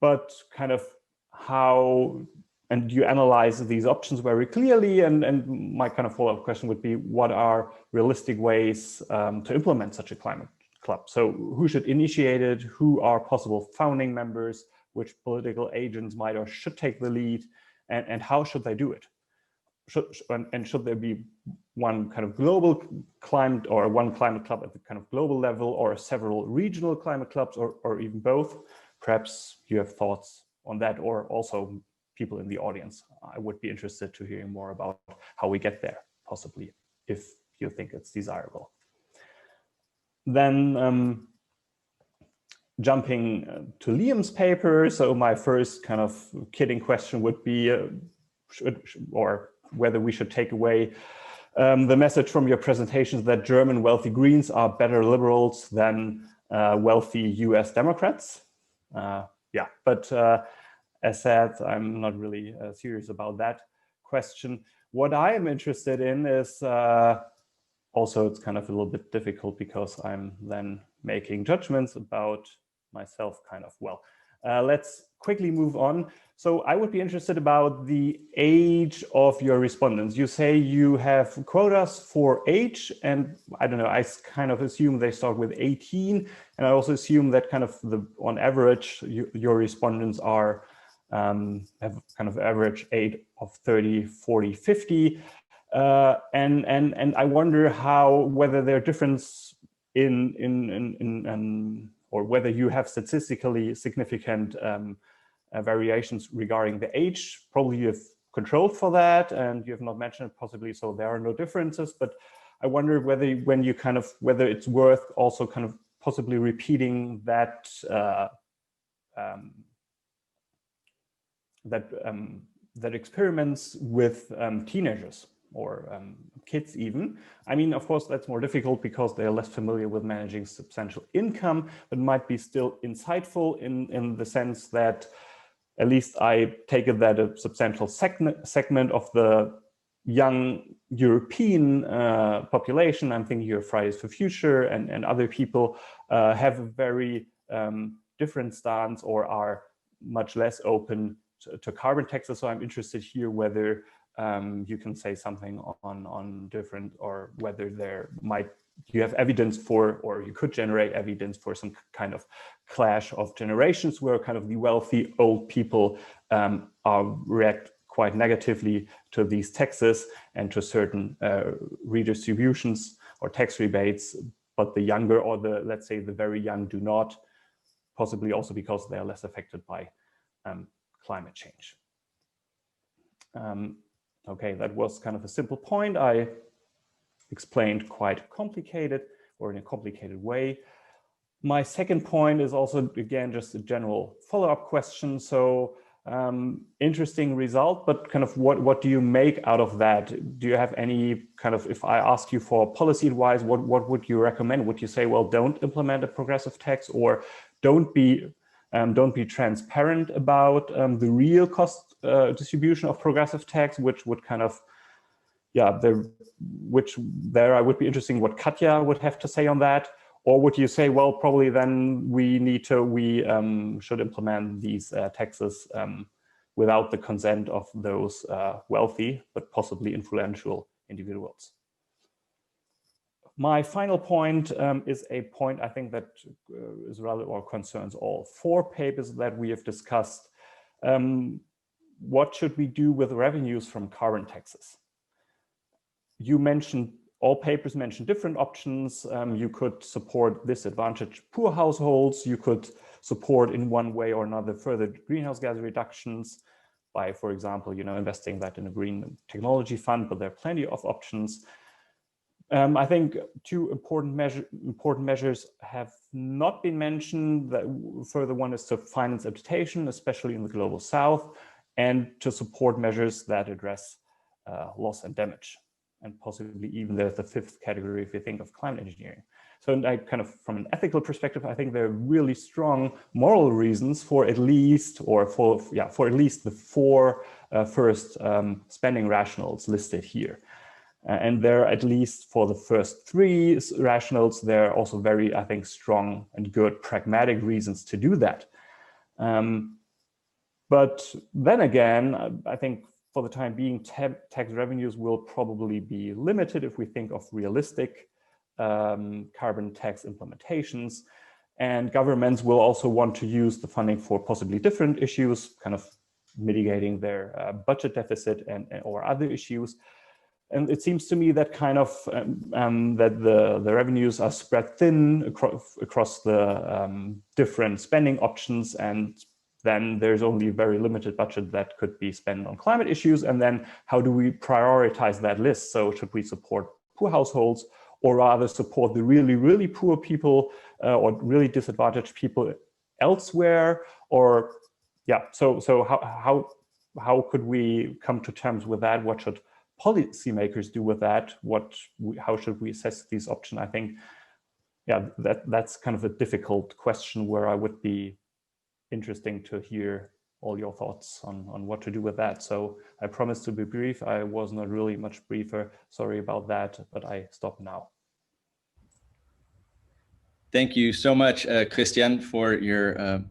but kind of how, and you analyze these options very clearly, and my kind of follow-up question would be, what are realistic ways to implement such a climate club? So who should initiate it? Who are possible founding members? Which political agents might or should take the lead? And how should they do it? Should there be one kind of global climate, or one climate club at the kind of global level, or several regional climate clubs, or even both? Perhaps you have thoughts on that, or also people in the audience. I would be interested to hearing more about how we get there, possibly, if you think it's desirable. Then jumping to Liam's paper. So my first kind of kidding question would be, or whether we should take away the message from your presentations that German wealthy Greens are better liberals than wealthy US Democrats. Yeah, but as said, I'm not really serious about that question. What I am interested in is, also it's kind of a little bit difficult because I'm then making judgments about myself kind of, well, let's quickly move on. So I would be interested about the age of your respondents. You say you have quotas for age, and I don't know, I kind of assume they start with 18. And I also assume that kind of on average, your respondents are, have kind of average age of 30, 40, 50. And I wonder whether there are difference or whether you have statistically significant variations regarding the age. Probably you have controlled for that, and you have not mentioned it possibly, so there are no differences. But I wonder whether whether it's worth also kind of possibly repeating that that experiments with teenagers or kids even. I mean, of course, that's more difficult because they're less familiar with managing substantial income, but might be still insightful in the sense that at least I take it that a substantial segment of the young European population, I'm thinking here of Fridays for Future and other people, have a very different stance or are much less open to carbon taxes. So I'm interested here whether you can say something on different, or whether you have evidence for, or you could generate evidence for some kind of clash of generations where kind of the wealthy old people react quite negatively to these taxes and to certain redistributions or tax rebates, but the younger, or let's say the very young, do not, possibly also because they are less affected by climate change. Okay, that was kind of a simple point. I explained quite complicated, or in a complicated way. My second point is also, again, just a general follow-up question. So interesting result, but kind of what do you make out of that? Do you have any kind of, if I ask you for policy advice, what would you recommend? Would you say, well, don't implement a progressive tax, or don't be transparent about the real cost distribution of progressive tax, which would kind of, yeah, I would be interested in what Katja would have to say on that. Or would you say, well, probably then we should implement these taxes without the consent of those wealthy but possibly influential individuals? My final point is a point I think that is rather, or concerns all four papers that we have discussed. What should we do with revenues from carbon taxes? You mentioned, all papers mention different options. You could support disadvantaged poor households. You could support in one way or another further greenhouse gas reductions by, for example, investing that in a green technology fund, but there are plenty of options. I think two important measures have not been mentioned. The further one is to finance adaptation, especially in the global south, and to support measures that address loss and damage. And possibly even there's the fifth category if you think of climate engineering. So kind of from an ethical perspective, I think there are really strong moral reasons for at least, or for at least the four first spending rationales listed here. And there, at least for the first three rationales, there are also very, I think, strong and good pragmatic reasons to do that. But then again, I think for the time being, tax revenues will probably be limited if we think of realistic carbon tax implementations. And governments will also want to use the funding for possibly different issues, kind of mitigating their budget deficit or other issues. And it seems to me that kind of that the revenues are spread thin across the different spending options, and then there's only a very limited budget that could be spent on climate issues. And then how do we prioritize that list? So should we support poor households, or rather support the really, really poor people or really disadvantaged people elsewhere? Or yeah, so how could we come to terms with that? What should policymakers do with that? How should we assess these options? I think, yeah, that's kind of a difficult question where I would be interesting to hear all your thoughts on what to do with that. So I promised to be brief. I was not really much briefer. Sorry about that, but I stop now. Thank you so much, Christian, for your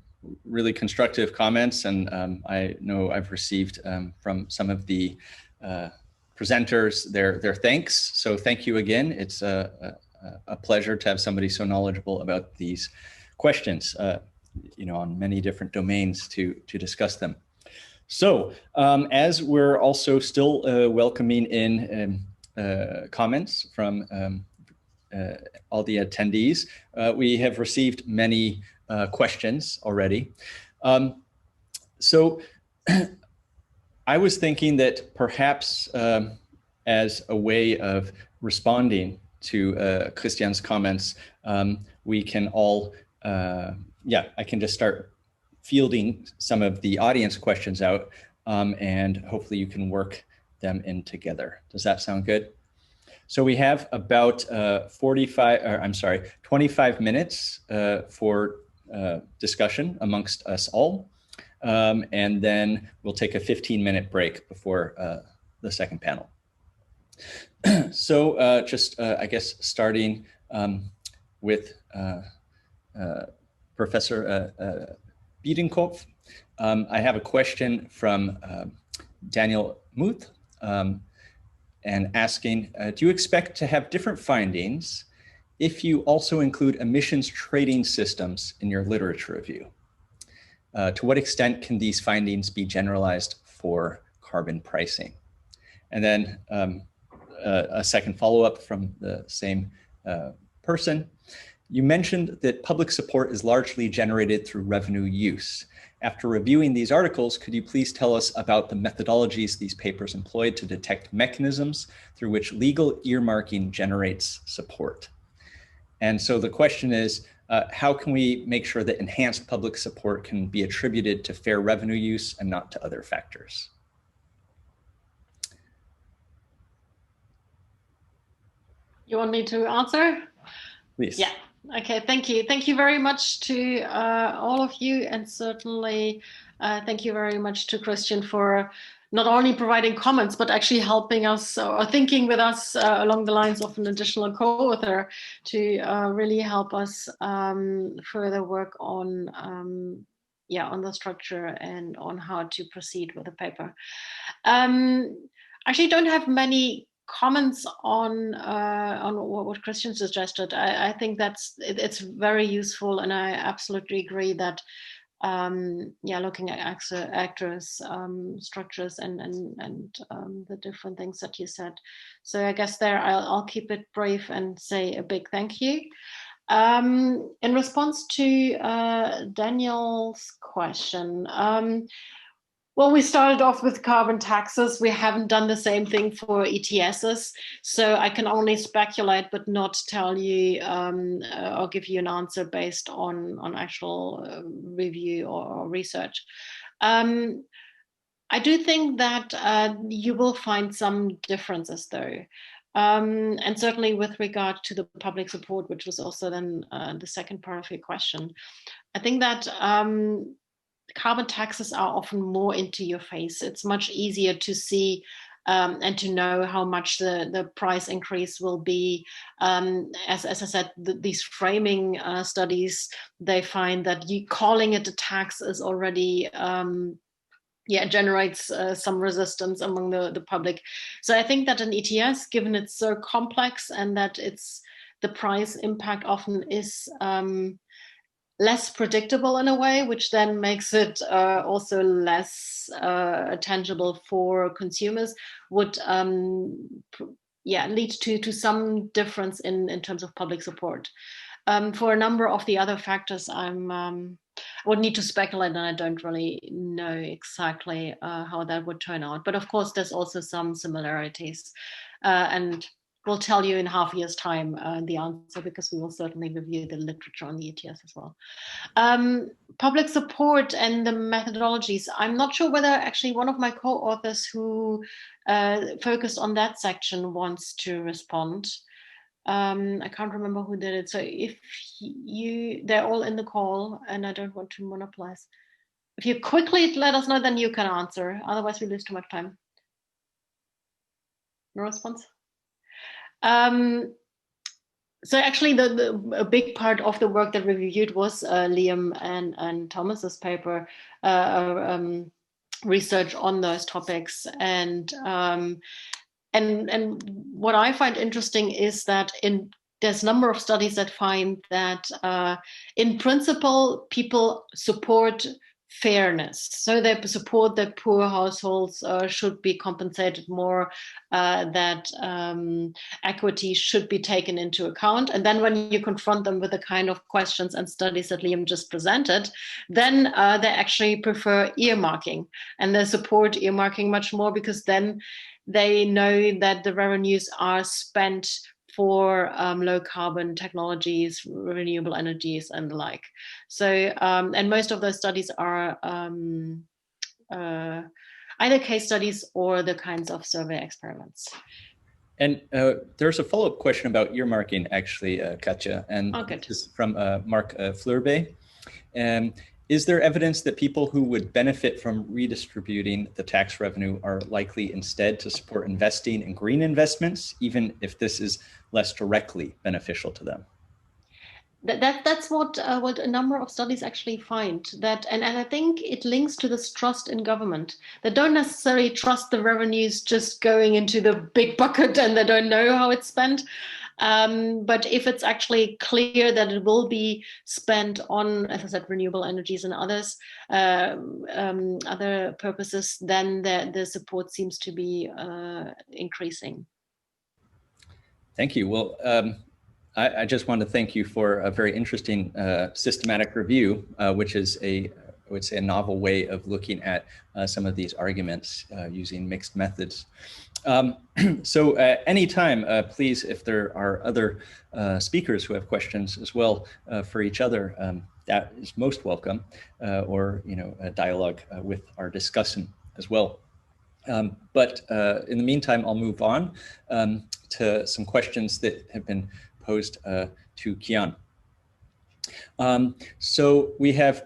really constructive comments. And I know I've received from some of the presenters their thanks. So thank you again. It's a pleasure to have somebody so knowledgeable about these questions, on many different domains to discuss them. So as we're also still welcoming in comments from all the attendees, we have received many questions already. So I was thinking that perhaps as a way of responding to Christian's comments, we can all, I can just start fielding some of the audience questions out, and hopefully you can work them in together. Does that sound good? So we have about 25 minutes for discussion amongst us all. And then we'll take a 15-minute break before the second panel. So I guess starting with Professor Biedenkopf, I have a question from Daniel Muth, and asking, do you expect to have different findings if you also include emissions trading systems in your literature review? To what extent can these findings be generalized for carbon pricing? And then a second follow-up from the same person. You mentioned that public support is largely generated through revenue use. After reviewing these articles, could you please tell us about the methodologies these papers employed to detect mechanisms through which legal earmarking generates support? And so the question is, how can we make sure that enhanced public support can be attributed to fair revenue use and not to other factors? You want me to answer? Please. Yeah. Okay, thank you. Thank you very much to all of you, and certainly thank you very much to Christian for not only providing comments, but actually helping us or thinking with us along the lines of an additional co-author to really help us further work on the structure and on how to proceed with the paper. Actually, don't have many comments on what Christian suggested. I think it's very useful, and I absolutely agree that looking at actors, structures, and the different things that you said. So I guess there I'll keep it brief and say a big thank you. In response to Daniel's question. Well, we started off with carbon taxes. We haven't done the same thing for ETSs. So I can only speculate, but not tell you or give you an answer based on actual review or research. I do think that you will find some differences though. And certainly with regard to the public support, which was also then the second part of your question. I think that carbon taxes are often more into your face. It's much easier to see and to know how much the price increase will be. As I said, these framing studies, they find that you calling it a tax is already generates some resistance among the public. So I think that an ETS, given it's so complex and that the price impact often is less predictable in a way, which then makes it also less tangible for consumers, would lead to some difference in terms of public support. For a number of the other factors, I would need to speculate, and I don't really know exactly how that would turn out. But of course, there's also some similarities, and we'll tell you in half a year's time the answer, because we will certainly review the literature on the ETS as well. Public support and the methodologies. I'm not sure whether actually one of my co-authors who focused on that section wants to respond. I can't remember who did it. So if they're all in the call, and I don't want to monopolize. If you quickly let us know, then you can answer. Otherwise, we lose too much time. No response? So actually, a big part of the work that we reviewed was Liam and Thomas's paper, research on those topics, and what I find interesting is that there's a number of studies that find that in principle, people support fairness. So they support that poor households should be compensated more, that equity should be taken into account. And then when you confront them with the kind of questions and studies that Liam just presented, then they actually prefer earmarking, and they support earmarking much more, because then they know that the revenues are spent for low carbon technologies, renewable energies, and the like. So, and most of those studies are either case studies or the kinds of survey experiments. And there's a follow-up question about earmarking, actually, Katja, and this is from Mark Fleurbe. Is there evidence that people who would benefit from redistributing the tax revenue are likely instead to support investing in green investments, even if this is less directly beneficial to them? That's what a number of studies actually find, that, and I think it links to this trust in government. They don't necessarily trust the revenues just going into the big bucket, and they don't know how it's spent. But if it's actually clear that it will be spent on, as I said, renewable energies and others, other purposes, then the support seems to be increasing. Thank you. Well, I just want to thank you for a very interesting systematic review, which is I would say a novel way of looking at some of these arguments using mixed methods. So anytime, please, if there are other speakers who have questions as well for each other, that is most welcome, or a dialogue with our discussant as well. But in the meantime, I'll move on to some questions that have been posed to Kian. So we have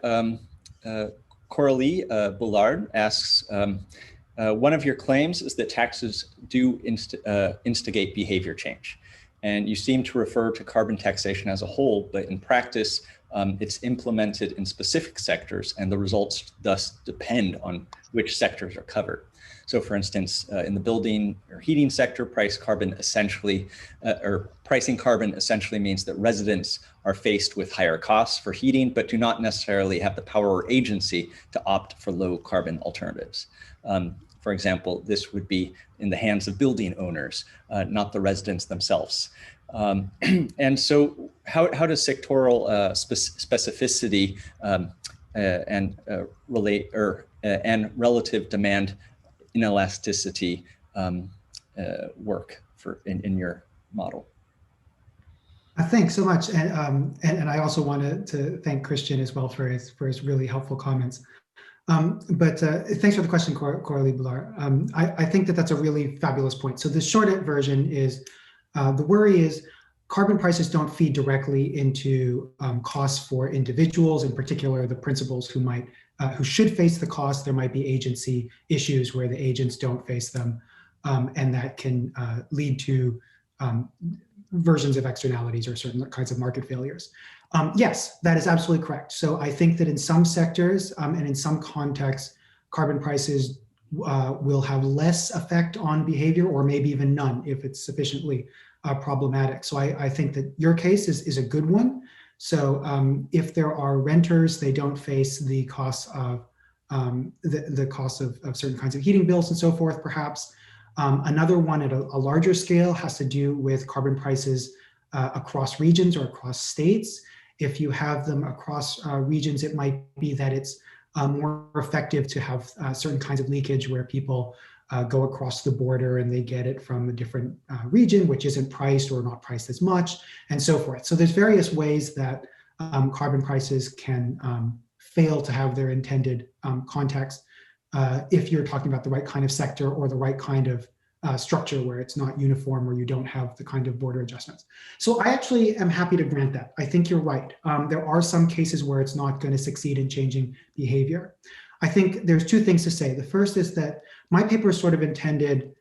Coralie Bullard asks, one of your claims is that taxes do instigate behavior change. And you seem to refer to carbon taxation as a whole, but in practice, it's implemented in specific sectors, and the results thus depend on which sectors are covered. So for instance, in the building or heating sector, pricing carbon essentially means that residents are faced with higher costs for heating, but do not necessarily have the power or agency to opt for low carbon alternatives. For example, this would be in the hands of building owners, not the residents themselves. And so how does sectoral specificity and relative demand inelasticity work in your model? Thanks so much, and I also wanted to thank Christian as well for his really helpful comments. But thanks for the question, Coralie Bullard. I think that's a really fabulous point. So the short version is, the worry is carbon prices don't feed directly into costs for individuals, in particular the principals who should face the cost. There might be agency issues where the agents don't face them, and that can lead to versions of externalities or certain kinds of market failures. Yes, that is absolutely correct. So I think that in some sectors and in some contexts, carbon prices will have less effect on behavior, or maybe even none if it's sufficiently problematic. So I think that your case is a good one. So if there are renters, they don't face the costs of the cost of certain kinds of heating bills and so forth, perhaps. Another one at a larger scale has to do with carbon prices across regions or across states. If you have them across regions, it might be that it's more effective to have certain kinds of leakage where people go across the border and they get it from a different region, which isn't priced or not priced as much, and so forth. So there's various ways that carbon prices can fail to have their intended context if you're talking about the right kind of sector or the right kind of structure where it's not uniform, where you don't have the kind of border adjustments. So I actually am happy to grant that. I think you're right. There are some cases where it's not going to succeed in changing behavior. I think there's two things to say. The first is that my paper is sort of intended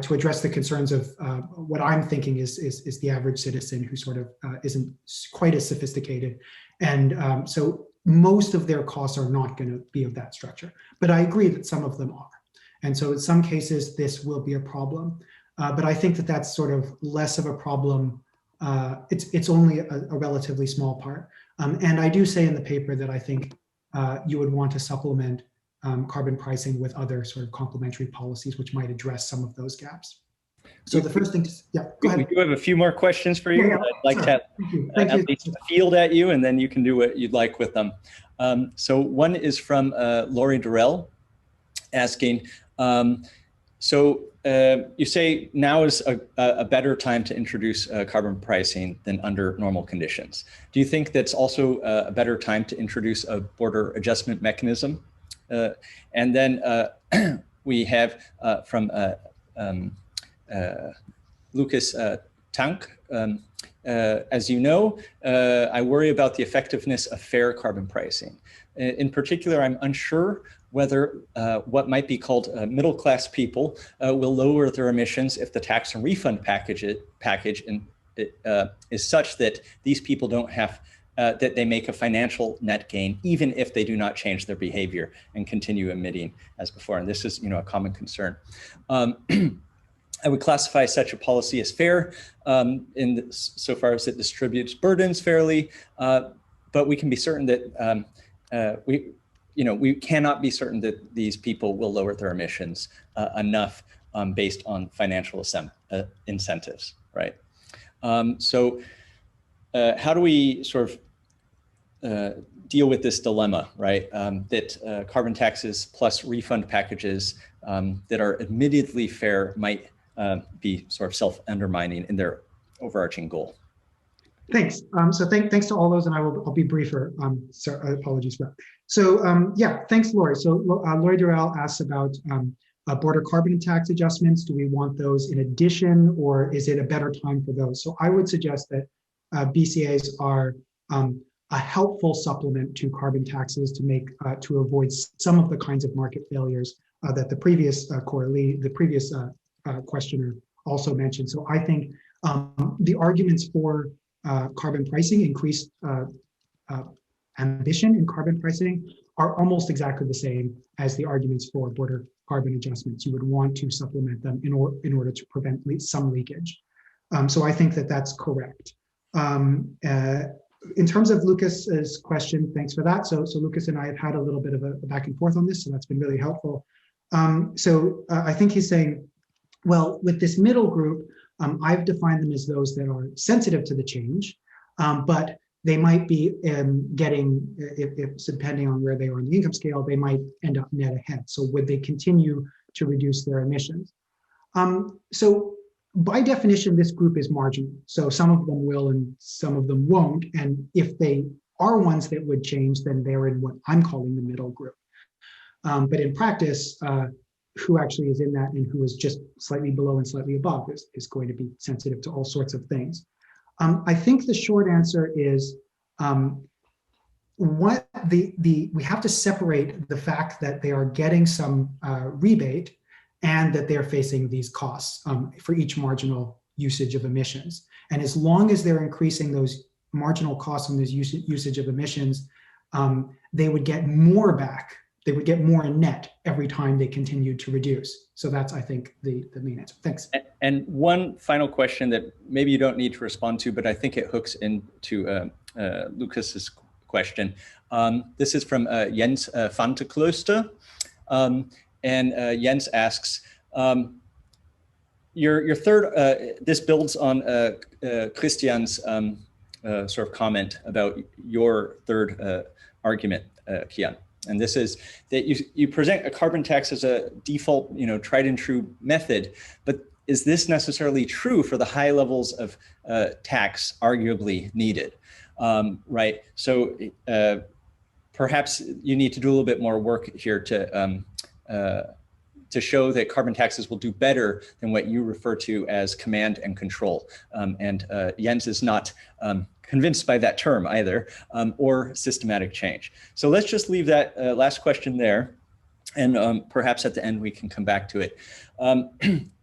to address the concerns of what I'm thinking is the average citizen who sort of isn't quite as sophisticated. And so most of their costs are not going to be of that structure. But I agree that some of them are. And so in some cases, this will be a problem. But I think that that's sort of less of a problem. It's only a relatively small part. And I do say in the paper that I think you would want to supplement carbon pricing with other sort of complementary policies which might address some of those gaps. So the first thing, go ahead. We do have a few more questions for you. Yeah, I'd like sure. to Thank you. at least field at you, and then you can do what you'd like with them. So one is from Laurie Durrell asking, you say now is a better time to introduce carbon pricing than under normal conditions. Do you think that's also a better time to introduce a border adjustment mechanism? And then we have from Lucas Tank. As you know, I worry about the effectiveness of fair carbon pricing. In particular, I'm unsure whether what might be called middle-class people will lower their emissions if the tax and refund package is such that these people don't have, that they make a financial net gain, even if they do not change their behavior and continue emitting as before. And this is, a common concern. I would classify such a policy as fair so far as it distributes burdens fairly, but we can be certain that we cannot be certain that these people will lower their emissions enough based on financial incentives, right? So how do we sort of deal with this dilemma, right? That carbon taxes plus refund packages that are admittedly fair might be sort of self-undermining in their overarching goal. Thanks. So thanks to all those, and I'll be briefer. So apologies for that. So yeah, thanks, Lori. So Lori Durrell asks about border carbon tax adjustments. Do we want those in addition, or is it a better time for those? So I would suggest that BCAs are a helpful supplement to carbon taxes to make to avoid some of the kinds of market failures that the previous questioner also mentioned. So I think the arguments for carbon pricing, increased ambition in carbon pricing, are almost exactly the same as the arguments for border carbon adjustments. You would want to supplement them in order to prevent some leakage. So I think that that's correct. In terms of Lucas's question, thanks for that. So Lucas and I have had a little bit of a back and forth on this, so that's been really helpful. I think he's saying, well, with this middle group, I've defined them as those that are sensitive to the change, but they might be getting, if depending on where they are on the income scale, they might end up net ahead. So would they continue to reduce their emissions? So by definition, this group is marginal. So some of them will and some of them won't. And if they are ones that would change, then they're in what I'm calling the middle group. But in practice, who actually is in that and who is just slightly below and slightly above is going to be sensitive to all sorts of things. I think the short answer is we have to separate the fact that they are getting some rebate and that they're facing these costs for each marginal usage of emissions. And as long as they're increasing those marginal costs on this usage of emissions, they would get more back. They would get more in net every time they continued to reduce. So that's, I think, the main answer. Thanks. And one final question that maybe you don't need to respond to, but I think it hooks into Lucas's question. This is from Jens van de Klooster. And Jens asks, your third, this builds on Christian's sort of comment about your third argument, Kian. And this is that you present a carbon tax as a default, tried and true method, but is this necessarily true for the high levels of tax arguably needed, right? So perhaps you need to do a little bit more work here to show that carbon taxes will do better than what you refer to as command and control. And Jens is not convinced by that term either, or systematic change. So let's just leave that last question there. And perhaps at the end we can come back to it.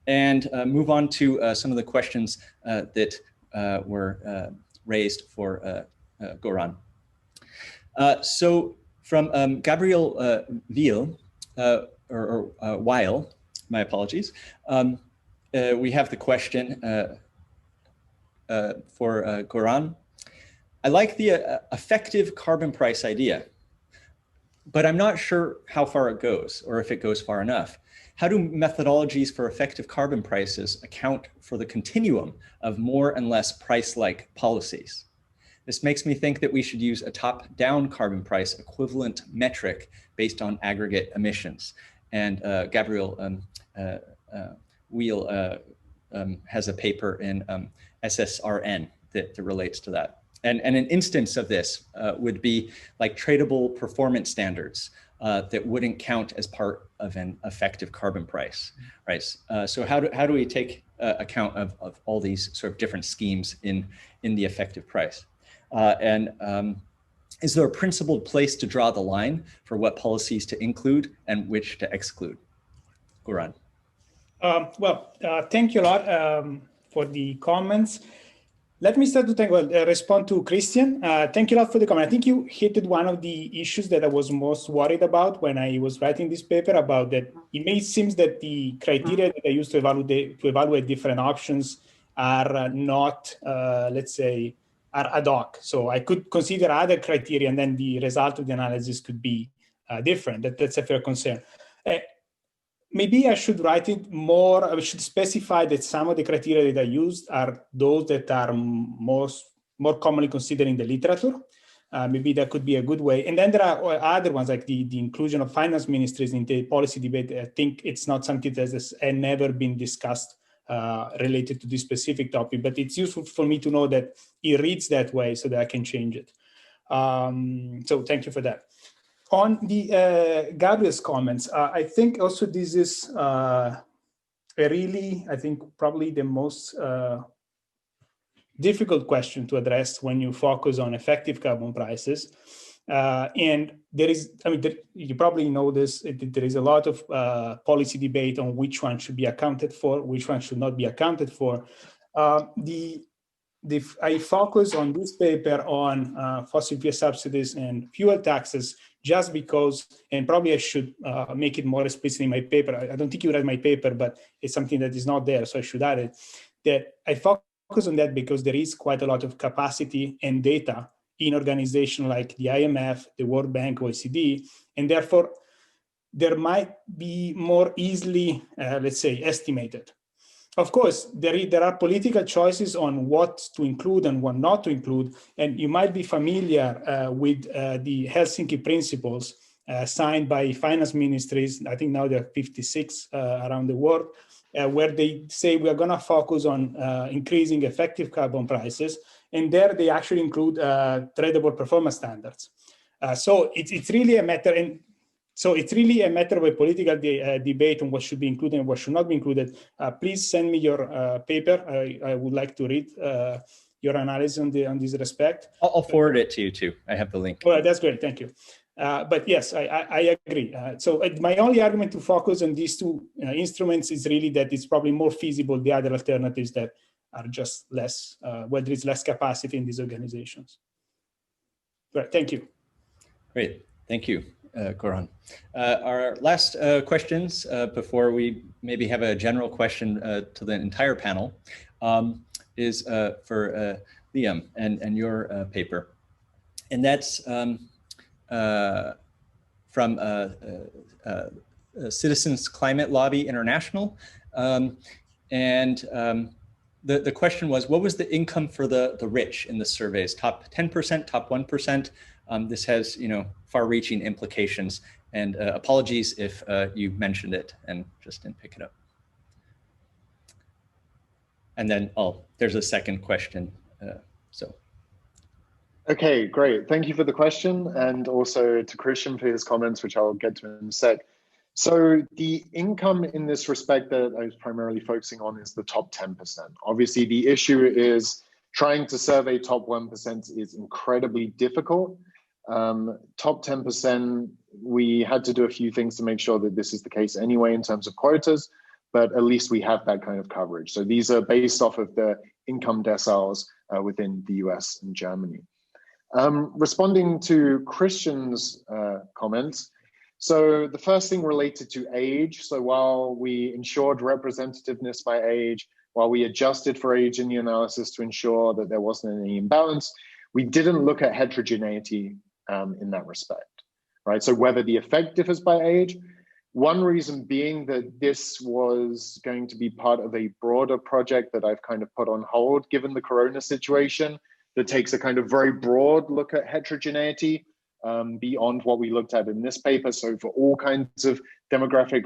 And move on to some of the questions that were raised for Goran. So from Gabriel Weil, Weil, my apologies. We have the question for Goran. I like the effective carbon price idea. but I'm not sure how far it goes or if it goes far enough. How do methodologies for effective carbon prices account for the continuum of more and less price-like policies? This makes me think that we should use a top-down carbon price equivalent metric based on aggregate emissions. And Gabriel Wheel has a paper in SSRN that relates to that. And an instance of this would be like tradable performance standards that wouldn't count as part of an effective carbon price, right? So how do we take account of all these sort of different schemes in the effective price? Is there a principled place to draw the line for what policies to include and which to exclude? Goran. Thank you a lot for the comments. Let me start to respond to Christian. Thank you a lot for the comment. I think you hit one of the issues that I was most worried about when I was writing this paper, about that it seems that the criteria that I use to evaluate different options are not, let's say, are ad hoc. So I could consider other criteria and then the result of the analysis could be different. That's a fair concern. Maybe I should write it more, I should specify that some of the criteria that I used are those that are more commonly considered in the literature. Maybe that could be a good way. And then there are other ones, like the inclusion of finance ministries in the policy debate. I think it's not something that has never been discussed related to this specific topic, but it's useful for me to know that it reads that way so that I can change it. So thank you for that. On the Gabriel's comments, I think also this is really, I think probably the most difficult question to address when you focus on effective carbon prices. And there is, I mean, you probably know this, there is a lot of policy debate on which one should be accounted for, which one should not be accounted for. I focus on this paper on fossil fuel subsidies and fuel taxes just because, and probably I should make it more explicit in my paper. I don't think you read my paper, but it's something that is not there, so I should add it, that I focus on that because there is quite a lot of capacity and data in organizations like the IMF, the World Bank, OECD, and therefore there might be more easily, let's say, estimated. Of course, there are political choices on what to include and what not to include, and you might be familiar with the Helsinki Principles signed by finance ministries. I think now there are 56 around the world, where they say we are going to focus on increasing effective carbon prices, and there they actually include tradable performance standards. So it's really a matter, and so it's really a matter of a political debate on what should be included and what should not be included. Please send me your paper. I would like to read your analysis on this respect. I'll forward it to you too. I have the link. Well, that's great. Thank you. But yes, I agree. So my only argument to focus on these two instruments is really that it's probably more feasible the other alternatives that are just less, where there is less capacity in these organizations. Right. Thank you. Great. Thank you. Goran. Our last questions before we maybe have a general question to the entire panel is for Liam and your paper. And that's from Citizens Climate Lobby International. The question was, what was the income for the rich in the surveys? Top 10%, top 1%? This has, far-reaching implications, and apologies if you mentioned it and just didn't pick it up. And then, there's a second question. Okay, great. Thank you for the question, and also to Christian for his comments, which I'll get to in a sec. So the income in this respect that I was primarily focusing on is the top 10%. Obviously, the issue is trying to survey top 1% is incredibly difficult. Top 10%, we had to do a few things to make sure that this is the case anyway in terms of quotas, but at least we have that kind of coverage. So these are based off of the income deciles within the US and Germany. Responding to Christian's comments, so the first thing related to age. So while we ensured representativeness by age, while we adjusted for age in the analysis to ensure that there wasn't any imbalance, we didn't look at heterogeneity in that respect, right? So whether the effect differs by age, one reason being that this was going to be part of a broader project that I've kind of put on hold given the corona situation, that takes a kind of very broad look at heterogeneity beyond what we looked at in this paper. So for all kinds of demographic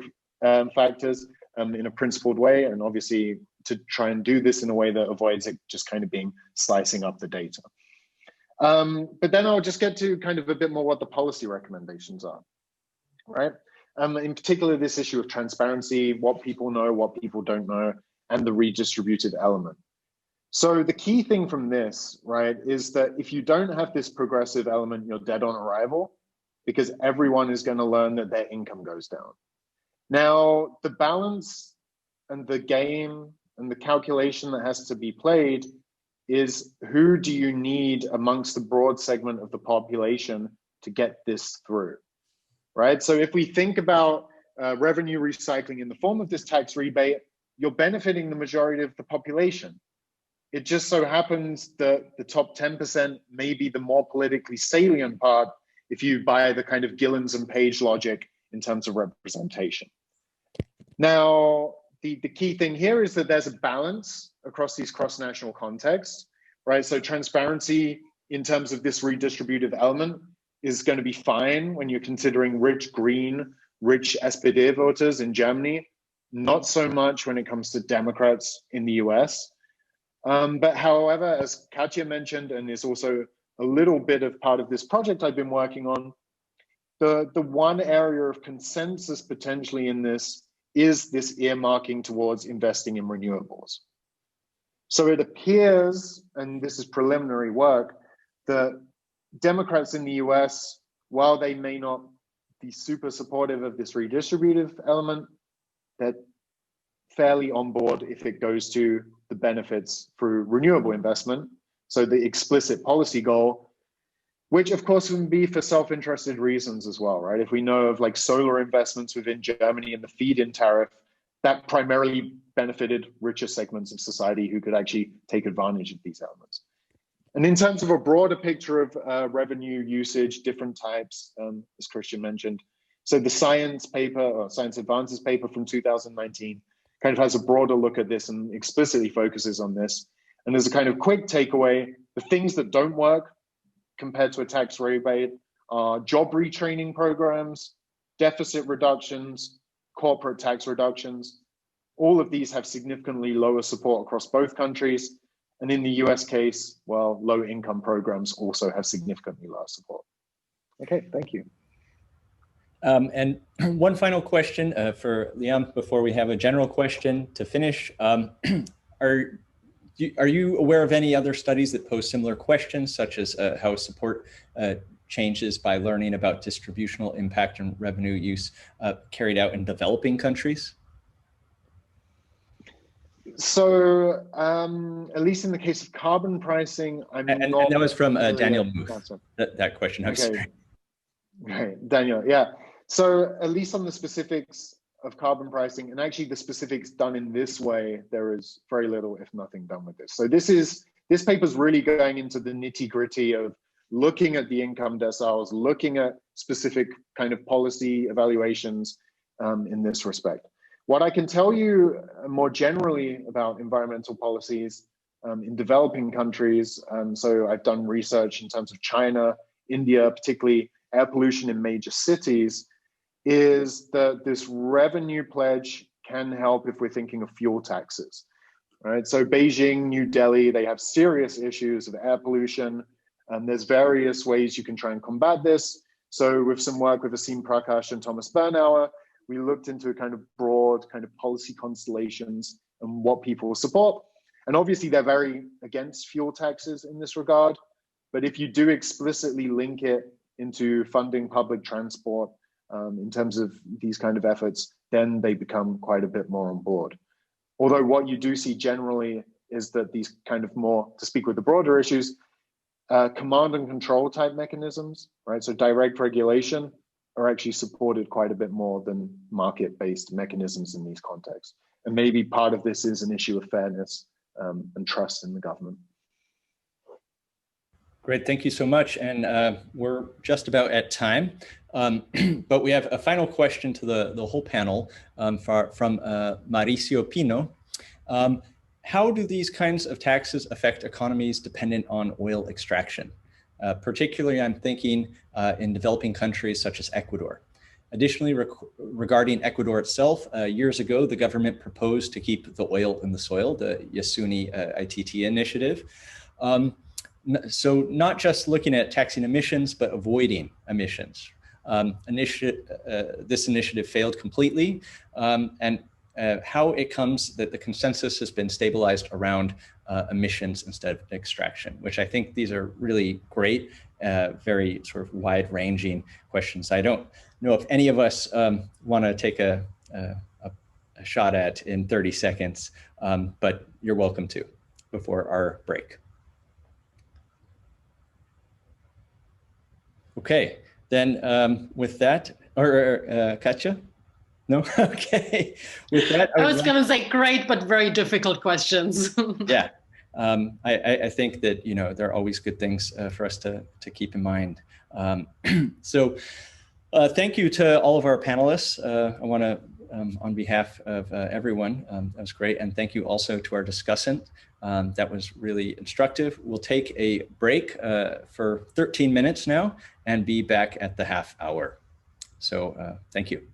factors in a principled way, and obviously to try and do this in a way that avoids it just kind of being slicing up the data. But then I'll just get to kind of a bit more what the policy recommendations are, right? In particular, this issue of transparency, what people know, what people don't know, and the redistributive element. So the key thing from this, right, is that if you don't have this progressive element, you're dead on arrival, because everyone is going to learn that their income goes down. Now, the balance and the game and the calculation that has to be played is who do you need amongst the broad segment of the population to get this through, right? So if we think about revenue recycling in the form of this tax rebate, you're benefiting the majority of the population. It just so happens that the top 10% may be the more politically salient part if you buy the kind of Gillen's and Page logic in terms of representation. Now, the key thing here is that there's a balance across these cross-national contexts, right? So transparency in terms of this redistributive element is going to be fine when you're considering rich green, rich SPD voters in Germany, not so much when it comes to Democrats in the US. But however, as Katja mentioned, and is also a little bit of part of this project I've been working on, the one area of consensus potentially in this is this earmarking towards investing in renewables. So it appears, and this is preliminary work, that Democrats in the US, while they may not be super supportive of this redistributive element, they're fairly on board if it goes to the benefits through renewable investment. So the explicit policy goal, which of course can be for self-interested reasons as well, right? If we know of like solar investments within Germany and the feed-in tariff, that primarily benefited richer segments of society who could actually take advantage of these elements. And in terms of a broader picture of revenue usage, different types, as Christian mentioned, so the science paper or Science Advances paper from 2019 kind of has a broader look at this and explicitly focuses on this. And as a kind of quick takeaway, the things that don't work compared to a tax rebate are job retraining programs, deficit reductions, corporate tax reductions. All of these have significantly lower support across both countries. And in the US case, well, low income programs also have significantly lower support. Okay, thank you. And one final question for Liam before we have a general question to finish. Are you aware of any other studies that pose similar questions, such as how support changes by learning about distributional impact and revenue use carried out in developing countries? So at least in the case of carbon pricing, and that was from Daniel Muth, that question. Okay. Right, Daniel, yeah. So at least on the specifics of carbon pricing, and actually the specifics done in this way, there is very little, if nothing, done with this. So this paper is really going into the nitty-gritty of looking at the income deciles, looking at specific kind of policy evaluations in this respect. What I can tell you more generally about environmental policies in developing countries, so I've done research in terms of China, India, particularly air pollution in major cities, is that this revenue pledge can help if we're thinking of fuel taxes, right? So Beijing, New Delhi, they have serious issues of air pollution, and there's various ways you can try and combat this. So with some work with Asim Prakash and Thomas Bernauer, we looked into a kind of broad kind of policy constellations and what people will support. And obviously they're very against fuel taxes in this regard. But if you do explicitly link it into funding public transport in terms of these kind of efforts, then they become quite a bit more on board. Although what you do see generally is that these kind of more, to speak with the broader issues, command and control type mechanisms, right? So direct regulation are actually supported quite a bit more than market-based mechanisms in these contexts. And maybe part of this is an issue of fairness and trust in the government. Great, thank you so much. And we're just about at time, but we have a final question to the whole panel from Mauricio Pino. How do these kinds of taxes affect economies dependent on oil extraction? Particularly, I'm thinking in developing countries such as Ecuador. Additionally, regarding Ecuador itself, years ago, the government proposed to keep the oil in the soil, the Yasuni ITT initiative. So not just looking at taxing emissions, but avoiding emissions. This initiative failed completely, and how it comes that the consensus has been stabilized around emissions instead of extraction, which I think these are really great, very sort of wide-ranging questions. I don't know if any of us want to take a shot at in 30 seconds, but you're welcome to before our break. Okay, then with that, or Katja? No? Okay. With that, I was going to say great, but very difficult questions. Yeah. I think that, you know, there are always good things for us to keep in mind. So thank you to all of our panelists. I want to, on behalf of everyone, that was great. And thank you also to our discussant. That was really instructive. We'll take a break for 13 minutes now and be back at the half hour. So thank you.